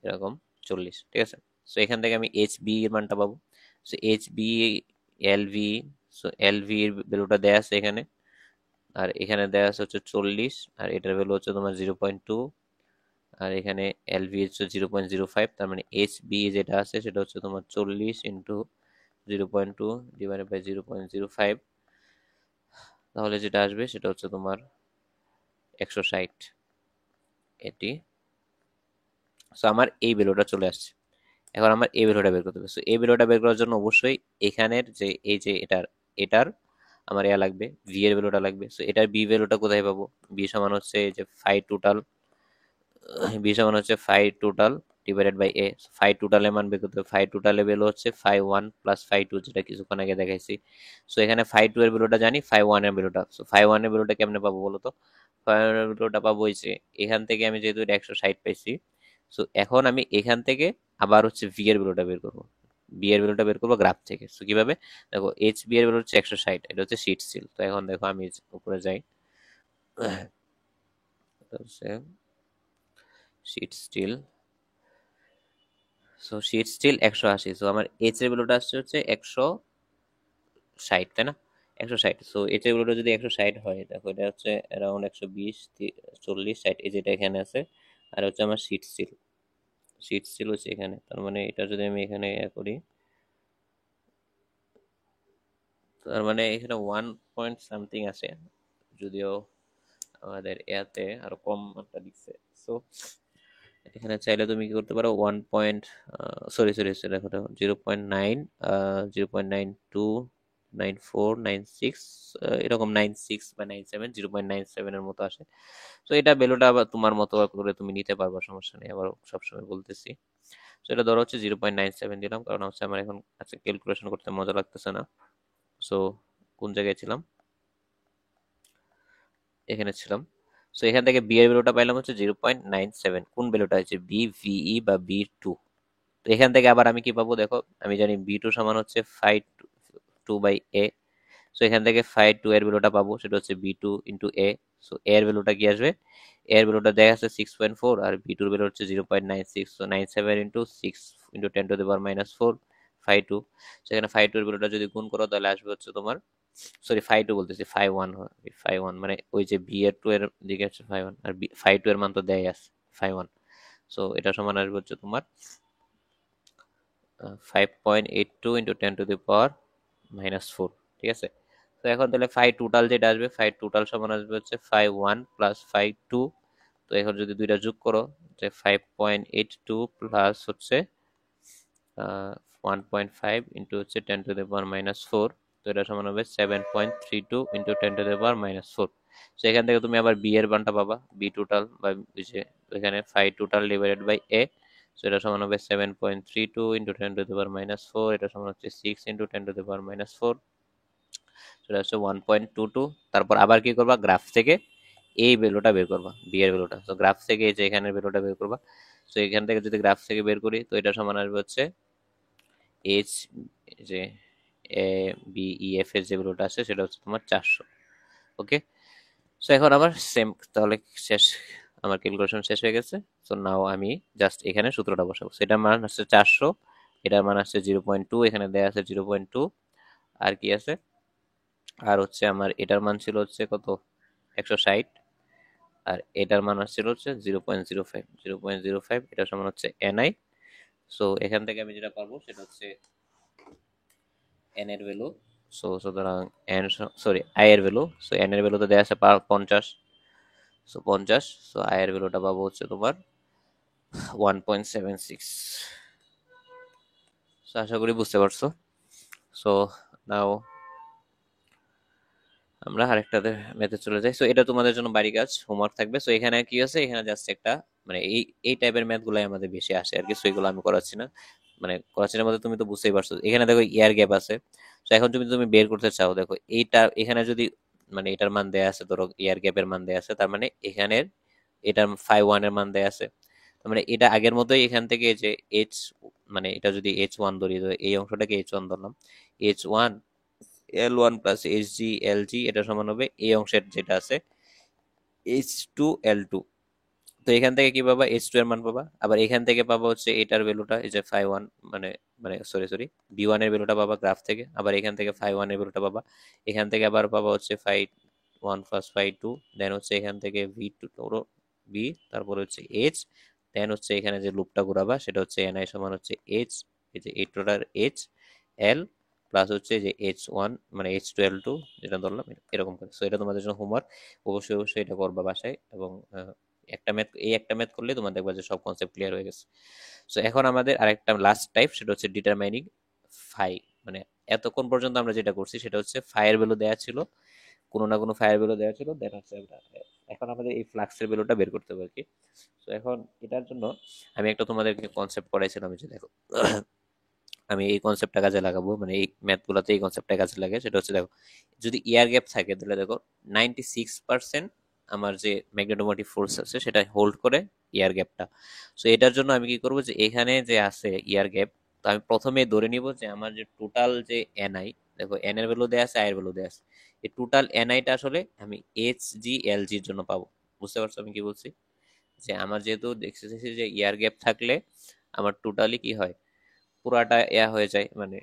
এরকম 40, ঠিক আছে। সো এখান থেকে আমি এইচ বি এর মানটা পাবো। So H B, L V, so L V এর ভ্যালুটা দেয়া আছে এখানে, আর এখানে দেয়া আছে হচ্ছে 40, আর এটার ভ্যালু হচ্ছে তোমার 0.2, আর এখানে এল ভি হচ্ছে 0.05। তার মানে এইচ বি যেটা আছে সেটা হচ্ছে তোমার 40 ইন্টু 0.2 ডিভাইডেড বাই 0.05, তাহলে যেটা আসবে সেটা হচ্ছে তোমার 160 এটি। সো আমার এই ভ্যালুটা চলে আসছে। এখন আমার এই ভ্যালুটা বের করতে হবে। সো এই ভ্যালুটা বের করার জন্য অবশ্যই এখানের যে এই যে এটার এটার আমার ইয়া লাগবে, ভি এর ভ্যালুটা লাগবে। সো এটার বি ভ্যালুটা কোথায় পাবো? বি সমান হচ্ছে এই যে ফাই টোটাল, বি সমান হচ্ছে phi total divided by A. Phi টোটালের মান বের করতে হবে। ফাই টোটালের ভ্যালু হচ্ছে phi one plus phi two, যেটা কিছুক্ষণ আগে দেখাইছি। সো এখানে ফাই টু এর ভ্যালুটা জানি, ফাই ওয়ান এর ভ্যালুটা। সো ফাই ওয়ান এর ভ্যালুটা কেমনে পাবো বলো তো? ফাই ওয়ান এর ভ্যালুটা পাবো হচ্ছে এখান থেকে, আমি যেহেতু এটা 160 পাইছি, সো এখন আমি এখান থেকে আবার হচ্ছে ভি এর ভ্যালুটা বের করবো। বি এর ভ্যালুটা বের করবো গ্রাফ থেকে। সো কিভাবে? দেখো এইচ বি এর ভ্যালু হচ্ছে 160, এটা হচ্ছে শীট স্টিল। তো এখন দেখো আমি উপরে যাই, এটা হচ্ছে sheet steel. So sheet steel 180। So আমার এইচ এর ভ্যালুটা আসছে হচ্ছে 160, তাই না? 160। সো এইচ এর ভ্যালুটা যদি 160 হয়, দেখো এটা হচ্ছে অ্যারাউন্ড 120, 40, 60, এই যেটা এখানে আছে, আর হচ্ছে আমার শীট স্টিল। শীট স্টিল হচ্ছে এখানে, তার মানে এটা যদি আমি এখানে করি, তার মানে এখানে 1 সামথিং আছে, যদিও আমাদের এতে আরো কম মাত্রা দিচ্ছে। সো এখানে চাইলে তুমি কি করতে পারো, সরি দেখো দেখো 0.9, 0.929496, এরকম 96 বা 97, 0.97 এর মতো আসে। তো এটা ভ্যালুটা আবার তোমার মতো করে তুমি নিতে পারবা, সমস্যা নেই, আবার সবসময় বলতেছি। তো এটা ধরো হচ্ছে 0.97 দিলাম, কারণ হচ্ছে আমার এখন আজকে ক্যালকুলেশন করতে মজা লাগতেছে না। সো কোন জায়গায় ছিলাম? এখানে ছিলাম। সো এখান থেকে বি এর ভ্যালুটা পাইলাম হচ্ছে 0.97। কোন ভ্যালুটা হচ্ছে? বি, ভিই বা বি টু। তো এখান থেকে আবার আমি কি পাবো দেখো, আমি জানি বি টু সমান হচ্ছে phi two by A. So এখান থেকে ফাই টু এর ভ্যালুটা পাবো, সেটা হচ্ছে B two into A. So এর ভ্যালুটা কি আসবে? এর ভ্যালুটা দেখা যাচ্ছে 6.4, আর বি টুর ভ্যালু হচ্ছে 0.96। So 97 into 6 into 10⁻⁴, phi two. সেখানে ফাই টু এর ভ্যালুটা যদি গুণ করো তাহলে আসবে হচ্ছে তোমার, সরি ফাই টু বলতেছি, ফাই ওয়ান। ফাই ওয়ান মানে ওই যে বি এর টু এর দিকে হচ্ছে ফাই ওয়ান, আর ফাই টু এর মান তো দেয় আছে ফাই ওয়ান। সো এটা সমান আসবে হচ্ছে তোমার 5.82 ইন্টু 10⁻⁻⁴, ঠিক আছে। তো এখন তাহলে ফাই টোটাল যেটা আসবে, ফাই টোটাল সমান আসবে হচ্ছে phi one plus phi two. তো এখন যদি দুইটা যোগ করো, যে 5.82 প্লাস হচ্ছে 1.5 ইন্টু হচ্ছে 10⁻⁻⁴, তো এটা সমান হবে 7.32 ইন্টু 10⁻⁻⁴। তো এখান থেকে তুমি আবার বি এর মানটা পাবা, বি টোটাল বা ওই যে এখানে phi total divided by A. So এটা সমান হবে 7.32 ইন্টু 10⁻⁴, এটা সমান হচ্ছে 6 ইন্টু 10⁻⁴, সেটা হচ্ছে 1.22। তারপর আবার কি করবা, গ্রাফ থেকে এই ভ্যালুটা বের করবা, বি এর ভ্যালুটা। তো গ্রাফ থেকে এই যে এখানের ভ্যালুটা বের করবা। তো এখান থেকে যদি গ্রাফ থেকে বের করি, তো এটা সমান আসবে হচ্ছে এইচ, যে এ বি ই এফ এর যে ভ্যালুটা আছে সেটা হচ্ছে তোমার 400। ওকে। সো এখন আমার সেম, তাহলে শেষ, আমার ক্যালকুলেশন শেষ হয়ে গেছে। সো নাও আমি জাস্ট এখানে সূত্রটা বসাবো। সেটার মান হচ্ছে 400, এটার মান আসছে 0.2, এখানে দেয়া আছে 0.2, আর কি আছে, আর হচ্ছে আমার এটার মান ছিল হচ্ছে কত, 160, আর এটার মান আসছিল হচ্ছে 0.05, 0.05, এটা সমান হচ্ছে এনআই। সো এখান থেকে আমি যেটা পারবো সেটা হচ্ছে এন এর ভ্যালু। সো সুতরাং এন, সরি আই এর ভ্যালু। সো এন এর ভ্যালু তো দেওয়া আছে 50। সো 50। সো আই এর ভ্যালুটা পাবো হচ্ছে তোমার 1.76। সো আশা করি বুঝতে পারছো। সো নাও আমরা আরেকটাতে ম্যাথে চলে যাই। সো এটা তোমাদের জন্য বাড়ি কাজ হোমওয়ার্ক থাকবে। সো এখানে কি আছে, এখানে জাস্ট একটা মানে এই টাইপের ম্যাথ গুলাই আমাদের বেশি আসে আর কি। সো এগুলো আমি করাচ্ছি না, মানে করাচ্ছি না বলতে তুমি তো বুঝতেই পারছো। এখানে দেখো ইয়ার গ্যাপ আছে। তো এখন তুমি তুমি বের করতে চাও, দেখো এইটা এখানে যদি মানে এটার মান দেয়া আছে, ধরো ইয়ার গ্যাপের মান দেয়া আছে, তার মানে এখানের এটার 5 1 এর মান দেয়া আছে। তার মানে এটা আগের মতোই এখান থেকে যে এইচ, মানে এটা যদি H1 ধরি, তো এই অংশটাকে H1 ধরলাম, H1 L1 plus H G L G এটা সমান হবে এই অংশের যেটা আছে H2 L2। তো এখান থেকে কি পাবা, H2 এর মান পাবা। আবার এখান থেকে পাবা হচ্ছে এটার ভ্যালুটা, এই যে 5 1, মানে মানে সরি B1 এর ভ্যালুটা পাবা গ্রাফ থেকে। আবার এখান থেকে 5 1 এর ভ্যালুটা পাবা। এখান থেকে আবার পাবা হচ্ছে 5 1 প্লাস 5 2, দেন হচ্ছে এখান থেকে V2 বি, তারপর হচ্ছে H, দেন হচ্ছে এখানে যে লুপটা ঘোরাবা সেটা হচ্ছে Ni সমান হচ্ছে H, এই যে এইটার H L প্লাস হচ্ছে যে H1 মানে H2 L2 যেটা ধরলাম এরকম করে। সো এটা তোমাদের জন্য হোমওয়ার্ক, অবশ্যই অবশ্যই এটা করবা বাসায়। এবং একটা ম্যাথ করলে তোমার দেখবা যে সব কনসেপ্ট ক্লিয়ার হয়ে গেছে। সো এখন আমাদের আরেকটা লাস্ট টাইপ, সেটা হচ্ছে ডিটারমাইনিং ফাই। মানে এতক্ষণ পর্যন্ত আমরা যেটা করছি সেটা হচ্ছে ফায়ের ভ্যালু দেওয়া ছিল, কোনো না কোনো ফায়ার ভ্যালু দেওয়া ছিল, দেন হচ্ছে আমরা এখন আমাদের এই ফ্লাক্সের ভ্যালুটা বের করতে হবে আর কি। তো এখন এটার জন্য আমি একটা তোমাদেরকে কনসেপ্ট পড়াইছিলাম, যে দেখো আমি এই কনসেপ্টটা কাজে লাগাবো, মানে এই ম্যাথগুলোতে এই কনসেপ্টটা কাজে লাগে। সেটা হচ্ছে দেখো, যদি ইয়ার গ্যাপ থাকে তাহলে দেখো 96% আমার যে ম্যাগনেটোমোটিভ ফোর্স আছে সেটা হোল্ড করে ইয়ার গ্যাপটা। সো এটার জন্য আমি কি করব, যে এখানে যে আছে ইয়ার গ্যাপ, তো আমি প্রথমে ধরে নিব যে আমার যে টোটাল যে এনআই, দেখো এন এর ভ্যালু দেওয়া আছে, আই এর ভ্যালু দেওয়া আছে, এই টোটাল এনআইটা আসলে আমি H G L G এর জন্য পাবো। বুঝতে পারছো আমি কি বলছি? যে আমার যেহেতু দেখতেছি যে ইয়ার গ্যাপ থাকলে আমার টোটালি কি হয়, পুরাটা হয়ে যায়, মানে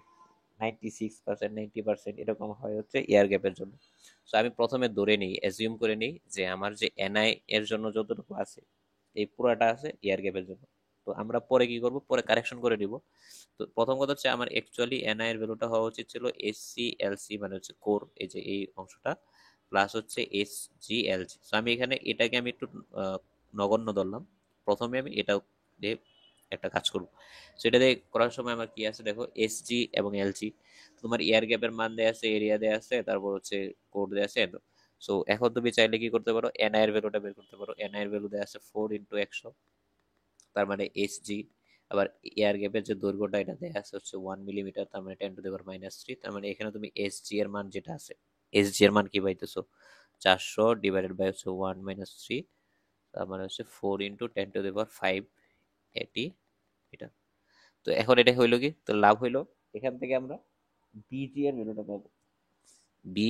96% 90% এরকম হয় হচ্ছে এয়ার গ্যাপের জন্য। তো আমি প্রথমে ধরে নিই, অ্যাজিউম করে নিই যে আমার যে এনআই এর জন্য যতটুকু আছে এই পুরাটা আছে এয়ার গ্যাপের জন্য। তো আমরা পরে কি করব, পরে কারেকশন করে দিব। তো প্রথম কথা হচ্ছে আমার অ্যাকচুয়ালি এনআই এর ভ্যালুটা হওয়া উচিত ছিল HC L C, মানে হচ্ছে কোর, এই যে এই অংশটা, প্লাস হচ্ছে HG L G। তো আমি এখানে এটাকে আমি একটু নগণ্য ধরলাম। প্রথমে আমি এটা দিয়ে একটা কাজ করব। সেটা দিয়ে করার সময় আমার কি আছে দেখো, SG এবং LG, তোমার এয়ার গ্যাপের মান দেয়া আছে, এরিয়া দেয়া আছে, তারপর হচ্ছে কোড দেয়া আছে। সো এখন তুমি চাইলে কি করতে পারো, এনআই এর ভ্যালুটা বের করতে পারো। এনআই এর ভ্যালু দেয়া আছে 4 × 100, তার মানে SG। আবার এয়ার গ্যাপের যে দৈর্ঘ্যটা এটা দেয়া আছে হচ্ছে 1 মিলিমিটার, তার মানে 10⁻³ তার মানে এখানে তুমি SG এর মান যেটা আছে, SG এর মান কি পাইতেছো, 400 ডিভাইডেড বাই হচ্ছে 1 - 3, তার মানে হচ্ছে 4 × 10⁵ এটি এটা। তো এখন এটা হইলো কি, তো লাভ হইলো এখান থেকে আমরা বিজি এর ভ্যালুটা পাবো, বি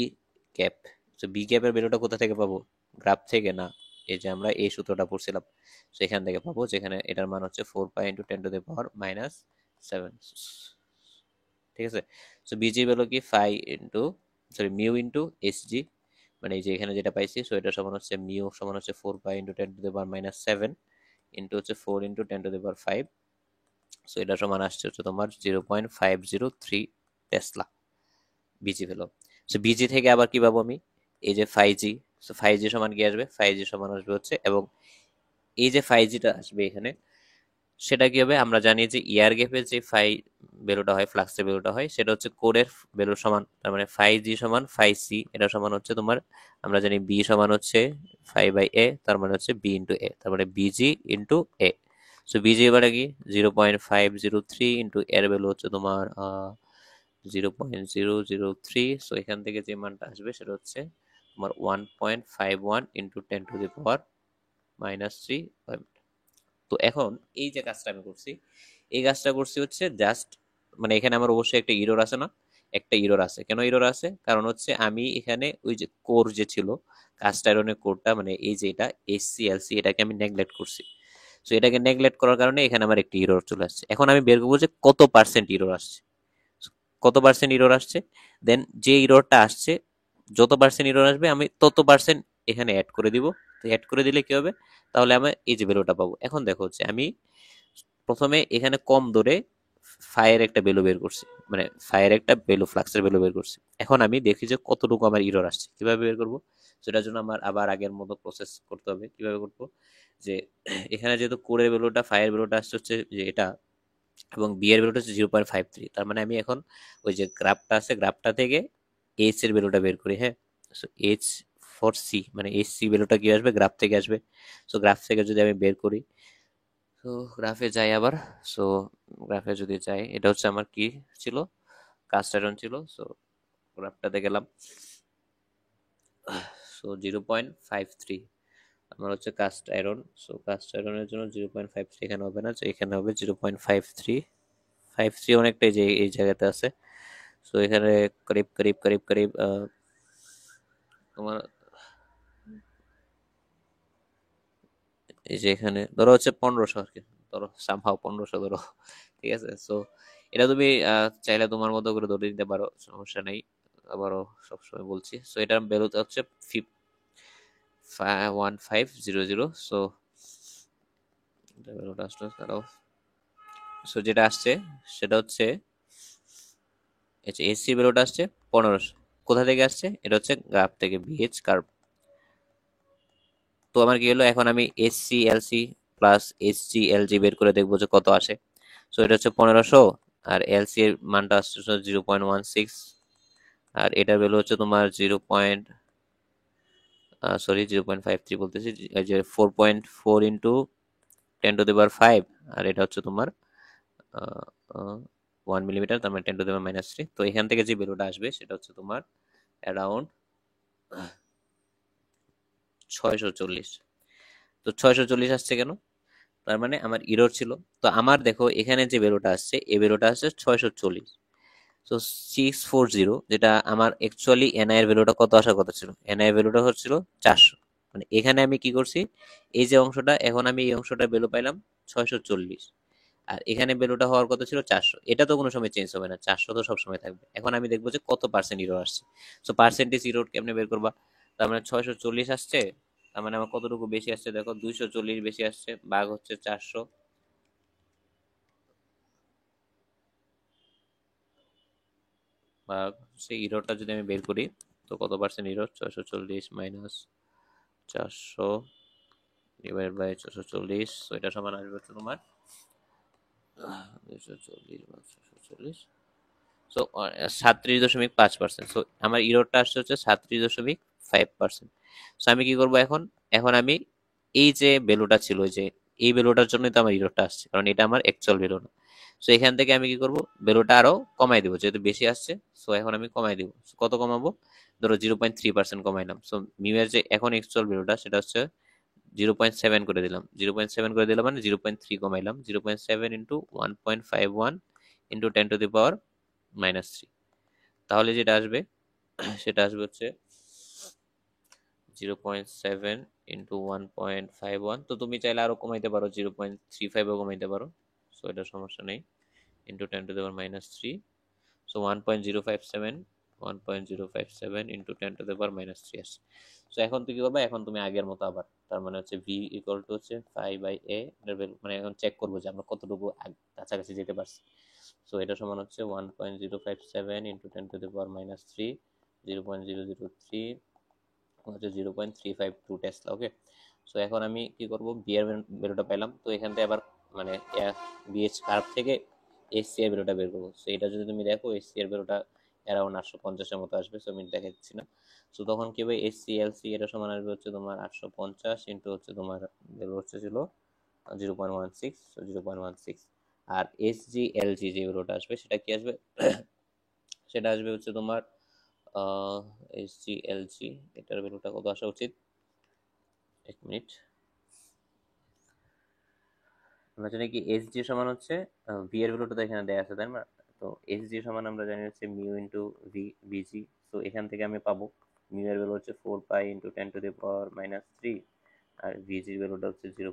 ক্যাপ। তো বি ক্যাপের ভ্যালুটা কোথা থেকে পাবো, গ্রাফ থেকে না, এই যে আমরা এই সূত্রটা পড়ছিলাম সেখান থেকে পাবো, যেখানে এটার মান হচ্ছে 4 π × 10⁻⁷ ঠিক আছে। তো বিজি ভ্যালু কি মিউ ইন্টু এসজি, মানে এই যে এখানে যেটা পাইছি, সো এটা সমান হচ্ছে মিউ সমান হচ্ছে 4 π × 10⁻⁷ ইন্টু হচ্ছে 4 × 10⁵। সো এটা সমান আসছে হচ্ছে তোমার 0.503 Tesla busy value. So busy থেকে আবার কি পাবো আমি, এই যে 5G, সো 5G সমান কি আসবে, 5G সমান আসবে হচ্ছে, এবং এই যে 5Gটা আসবে এখানে, সেটা কি হবে, আমরা জানি যে ইয়ার গ্যাপের যে ভ্যালুটা হয়, ফ্লাক্সের ভ্যালুটা হয়, সেটা হচ্ছে কোরের ভ্যালুর সমান। তার মানে 5G সমান 5C, এটা সমান হচ্ছে তোমার, আমরা জানি বি সমান হচ্ছে 5/A, তার মানে হচ্ছে বি ইন্টু এ, তার মানে busy into A. So busy এবারে কি 0.503 ইন্টু এর ভ্যালু হচ্ছে তোমার 0.003। সো এখান থেকে যে মানটা আসবে সেটা হচ্ছে তোমার 1.51 ইন্টু 10⁻³ তো এখন এই যে কাজটা আমি করছি, এই কাজটা করছি হচ্ছে জাস্ট, মানে এখানে আমার অবশ্যই একটা ইরর আছে না, একটা ইরর আছে। কেন ইরর আছে, কারণ হচ্ছে আমি এখানে ওই যে কোর যে ছিল, কাস্ট আয়রনের কোরটা, মানে এই যে এটা HC L C, এটাকে আমি নেগলেক্ট করছি। সো এটাকে নেগলেক্ট করার কারণে এখানে আমার একটা ইরর চলে আসছে। এখন আমি বের করবো যে কত পার্সেন্ট ইরর আসছে, কত পার্সেন্ট ইরর আসছে, দেন যে ইররটা আসছে, যত পার্সেন্ট ইরর আসবে আমি তত পার্সেন্ট এখানে অ্যাড করে দিব। তো অ্যাড করে দিলে কি হবে, তাহলে আমি এই যে ভ্যালুটা পাবো। এখন দেখো হচ্ছে আমি প্রথমে এখানে কম ধরে ফায়ের একটা ভ্যালু বের করছি, মানে ফায়ের একটা ভ্যালু, ফ্লাক্সের ভ্যালু বের করছি। এখন আমি দেখি যে কতটুকু আমার ইরর আসছে, কিভাবে বের করবো, সেটার জন্য আমার আবার আগের মতো প্রসেস করতে হবে। কিভাবে করবো, যে এখানে যেহেতু কোরের ভ্যালুটা, ফায়ের ভ্যালুটা আসছে হচ্ছে যে এটা, এবং বি এর ভ্যালুটা হচ্ছে 0.53। তার মানে আমি এখন ওই যে গ্রাফটা আছে, গ্রাফটা থেকে এইচ এর ভ্যালুটা বের করি। হ্যাঁ, সো এইচ ফর সি, মানে এইচ সি ভ্যালুটা কি আসবে, গ্রাফ থেকে আসবে। সো গ্রাফ থেকে যদি আমি বের করি, সো গ্রাফে যাই আবার। সো গ্রাফে যদি যাই, এটা হচ্ছে আমার কি ছিল, কাস্ট আয়রন ছিল। সো গ্রাফটাতে গেলাম। সো 0.53 আমার হচ্ছে কাস্ট আয়রন। সো কাস্ট আয়রনের জন্য 0.53 এখানে হবে না, এখানে হবে 0.53। 53 অনেকটাই যে এই জায়গাতে আছে। সো এখানে করিব করিব করিব করিব তোমার এই যে এখানে ধরো হচ্ছে 1500 আর কি, ধরো সামহাও 1500 ধরো। ঠিক আছে। সো এটা তুমি চাইলে তোমার মতো করে ধরে নিতে পারো, সমস্যা নেই। আবারও সবসময় বলছি, সো এটার ভ্যালুটা হচ্ছে 1500। সো এটা ভ্যালুটা আসলে দাঁড়াও। সো যেটা আসছে সেটা হচ্ছে এসি ভ্যালুটা আসছে 1500। কোথা থেকে আসছে, এটা হচ্ছে গ্রাফ থেকে, বিএইচ কার্ভ। তো আমার কি হলো, এখন আমি SC LC plus SG LG বের করে দেখবো যে কত আসে। সো এটা হচ্ছে 1500, আর এলসি এর মানটা আসছে 0.16, আর এটার ভ্যালু হচ্ছে তোমার 0.53 বলতেছি, এই যে 4.4 ইন্টু 10⁻⁵। আর এটা হচ্ছে তোমার 1 মিলিমিটার, তার মানে 10⁻⁻3। তো এখান থেকে যে ভ্যালুটা আসবে সেটা হচ্ছে তোমার অ্যারাউন্ড 640। তো 640 আসছে কেন, তার মানে আমার ইরর ছিল। তো আমার দেখো এখানে যে ভ্যালুটা আসছে, এই ভ্যালুটা আসছে 640। তো 640, যেটা আমার অ্যাকচুয়ালি এনআই এর ভ্যালুটা কত আসার কথা ছিল, এনআই এর ভ্যালুটা হচ্ছিল 400। মানে এখানে আমি কি করছি, এই যে অংশটা, এখন আমি এই অংশটা ভ্যালু পাইলাম 640, আর এখানে ভ্যালুটা হওয়ার কথা ছিল 400। এটা তো কোনো সময় চেঞ্জ হবে না, 400 তো সবসময় থাকবে। এখন আমি দেখবো যে কত পার্সেন্ট ইরর আসছে। সো পার্সেন্টেজ ইরর কেমনে বের করবা, তার মানে 640 আসছে, তার মানে আমার কতটুকু বেশি আসছে দেখো, 240 বেশি আসছে, ভাগ হচ্ছে 400, ভাগ সেই ইরোরটা যদি আমি বের করি, তো কত percent error, 640 minus 400 divide by 640, তো এটা সমান আসবে হচ্ছে তোমার 240 বা 640। সো 37.5%। সো আমার ইরোরটা আসছে হচ্ছে 37.5%। সো আমি কি করব এখন, এখন আমি এই যে ভ্যালুটা ছিল, যে এই ভ্যালুটার জন্যই তো আমার ইরোরটা আসছে, কারণ এটা আমার অ্যাকচুয়াল ভ্যালু না। সো এখান থেকে আমি কি করব, ভ্যালুটা আরো কমাই দেবো, যেহেতু বেশি আসছে। সো এখন আমি কমাই দিব। কত কমাবো, ধরো 0.3% কমাইলাম। সো মিউ এর যে এখন অ্যাকচুয়াল ভ্যালুটা সেটা হচ্ছে 0.7 করে দিলাম, 0.7 করে দিলাম, মানে 0.3 কমাইলাম। 0.7 ইন্টু 1.51 ইন্টু 10⁻⁻3। তাহলে যেটা আসবে সেটা আসবে হচ্ছে 0.7 ইন্টু 1.51। তো তুমি চাইলে আরো কমাইতে পারো, 0.35ও কমাইতে পারো। সো এটা সমস্যা নেই, ইন্টু 10⁻⁻3। সো 1.057, 1.057 ইন্টু 10⁻⁻3 আসছে। সো এখন তুই কি করবে, এখন তুমি আগের মতো আবার, তার মানে হচ্ছে ভি ইকুয়াল টু হচ্ছে 5/a, মানে এখন চেক করবো যে আমরা কতটুকু কাছাকাছি যেতে পারছি। সো এটা সমান হচ্ছে 1.057 ইন্টু 10⁻⁻3, 0.003 হচ্ছে 0.352 টেসলা। ওকে। সো এখন আমি কি করব, বি এর ভ্যালুটা পেলাম, তো এখান থেকে আবার মানে বিএইচ কার্ভ থেকে এসসি এর ভ্যালুটা বের করবো। সো এটা যদি তুমি দেখো, এসসি এর ভ্যালুটা অ্যারাউন্ড 850-এর মতো আসবে। সো আমি দেখাচ্ছি না। সো তখন কি হবে, এসসি এলসি এটা সমান আসবে হচ্ছে তোমার 850 ইন্টু হচ্ছে তোমার ভ্যালু হচ্ছে ছিল 0.16, সো 0.16। আর এসজি এলজি যে ভ্যালুটা আসবে সেটা কি আসবে, সেটা আসবে হচ্ছে তোমার এসজি এলজি, এটার ভ্যালুটা কত আসা উচিত, এক মিনিট। আমরা জানি কি এস জি সমান হচ্ছে ভি এর ভ্যালুটা তো এখানে দেয়া আছে, তাই না? তো এস জি সমান আমরা জানি হচ্ছে মিউ ইন্টু ভি বিজি। তো এখান থেকে আমি পাবো মিউ এর ভ্যালু হচ্ছে 4 পাই ইন্টু 10⁻⁻3, আর ভিজির ভ্যালুটা হচ্ছে 0.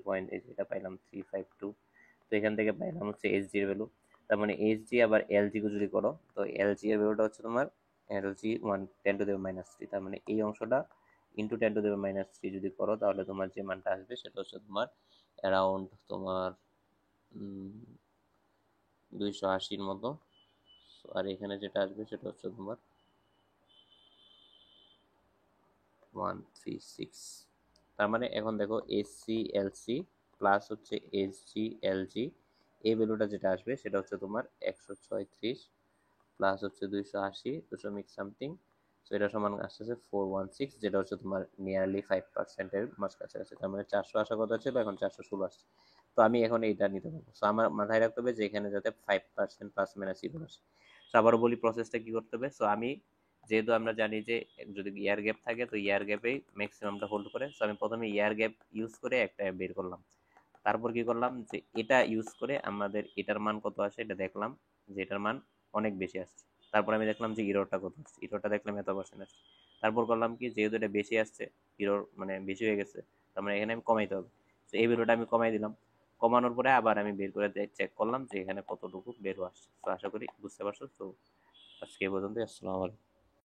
এটা পাইলাম 352। তো এখান থেকে পাইলাম হচ্ছে এস জি এর ভ্যালু। তার মানে এস জি আবার এল জি যদি করো, তো এল জি এর ভ্যালুটা হচ্ছে তোমার এল জি 10⁻⁻3। তার মানে এই অংশটা ইন্টু 10⁻⁻3 যদি করো, তাহলে তোমার যে মানটা আসবে সেটা হচ্ছে তোমার অ্যারাউন্ড তোমার 280-র মতো। আর এখানে যেটা আসবে সেটা হচ্ছে তোমার 136। তার মানে এখন দেখো এসসি এলসি প্লাস হচ্ছে এসজি এলজি, এই ভ্যালুটা যেটা আসবে সেটা হচ্ছে তোমার 136 প্লাস হচ্ছে 280 দশমিক সামথিং। তো এটা সমান আসতেছে 416, যেটা হচ্ছে তোমার নিয়ারলি 5%-এর মাঝ কাছাকাছি। তার মানে 400 আসার কথা ছিল, এখন 416 আসছে। তো আমি এখন এইটা নিতে পারবো। তো আমার মাথায় রাখতে হবে যে এখানে যাতে 5% প্লাস মাইনাস জিরো আসে। তো আবারও বলি প্রসেসটা কি করতে হবে। সো আমি, যেহেতু আমরা জানি যে যদি ইয়ার গ্যাপ থাকে তো ইয়ার গ্যাপেই ম্যাক্সিমামটা হোল্ড করে, সো আমি প্রথমে ইয়ার গ্যাপ ইউজ করে একটা বের করলাম। তারপর কি করলাম যে এটা ইউজ করে আমাদের এটার মান কত আসে এটা দেখলাম, যে এটার মান অনেক বেশি আসছে। তারপর আমি দেখলাম যে ইরোরটা কত আসছে, ইরোরটা দেখলাম এত পার্সেন্ট আসছে। তারপর করলাম কি, যেহেতু এটা বেশি আসছে, ইরোর মানে বেশি হয়ে গেছে, তার মানে এখানে আমি কমাইতে হবে। তো এই ভ্যালুটা আমি কমাই দিলাম। কমানোর পরে আবার আমি বের করে চেক করলাম যে এখানে কতটুকু বের আসছে। তো আশা করি বুঝতে পারছো। তো আজকে এই পর্যন্ত, আসসালামু আলাইকুম।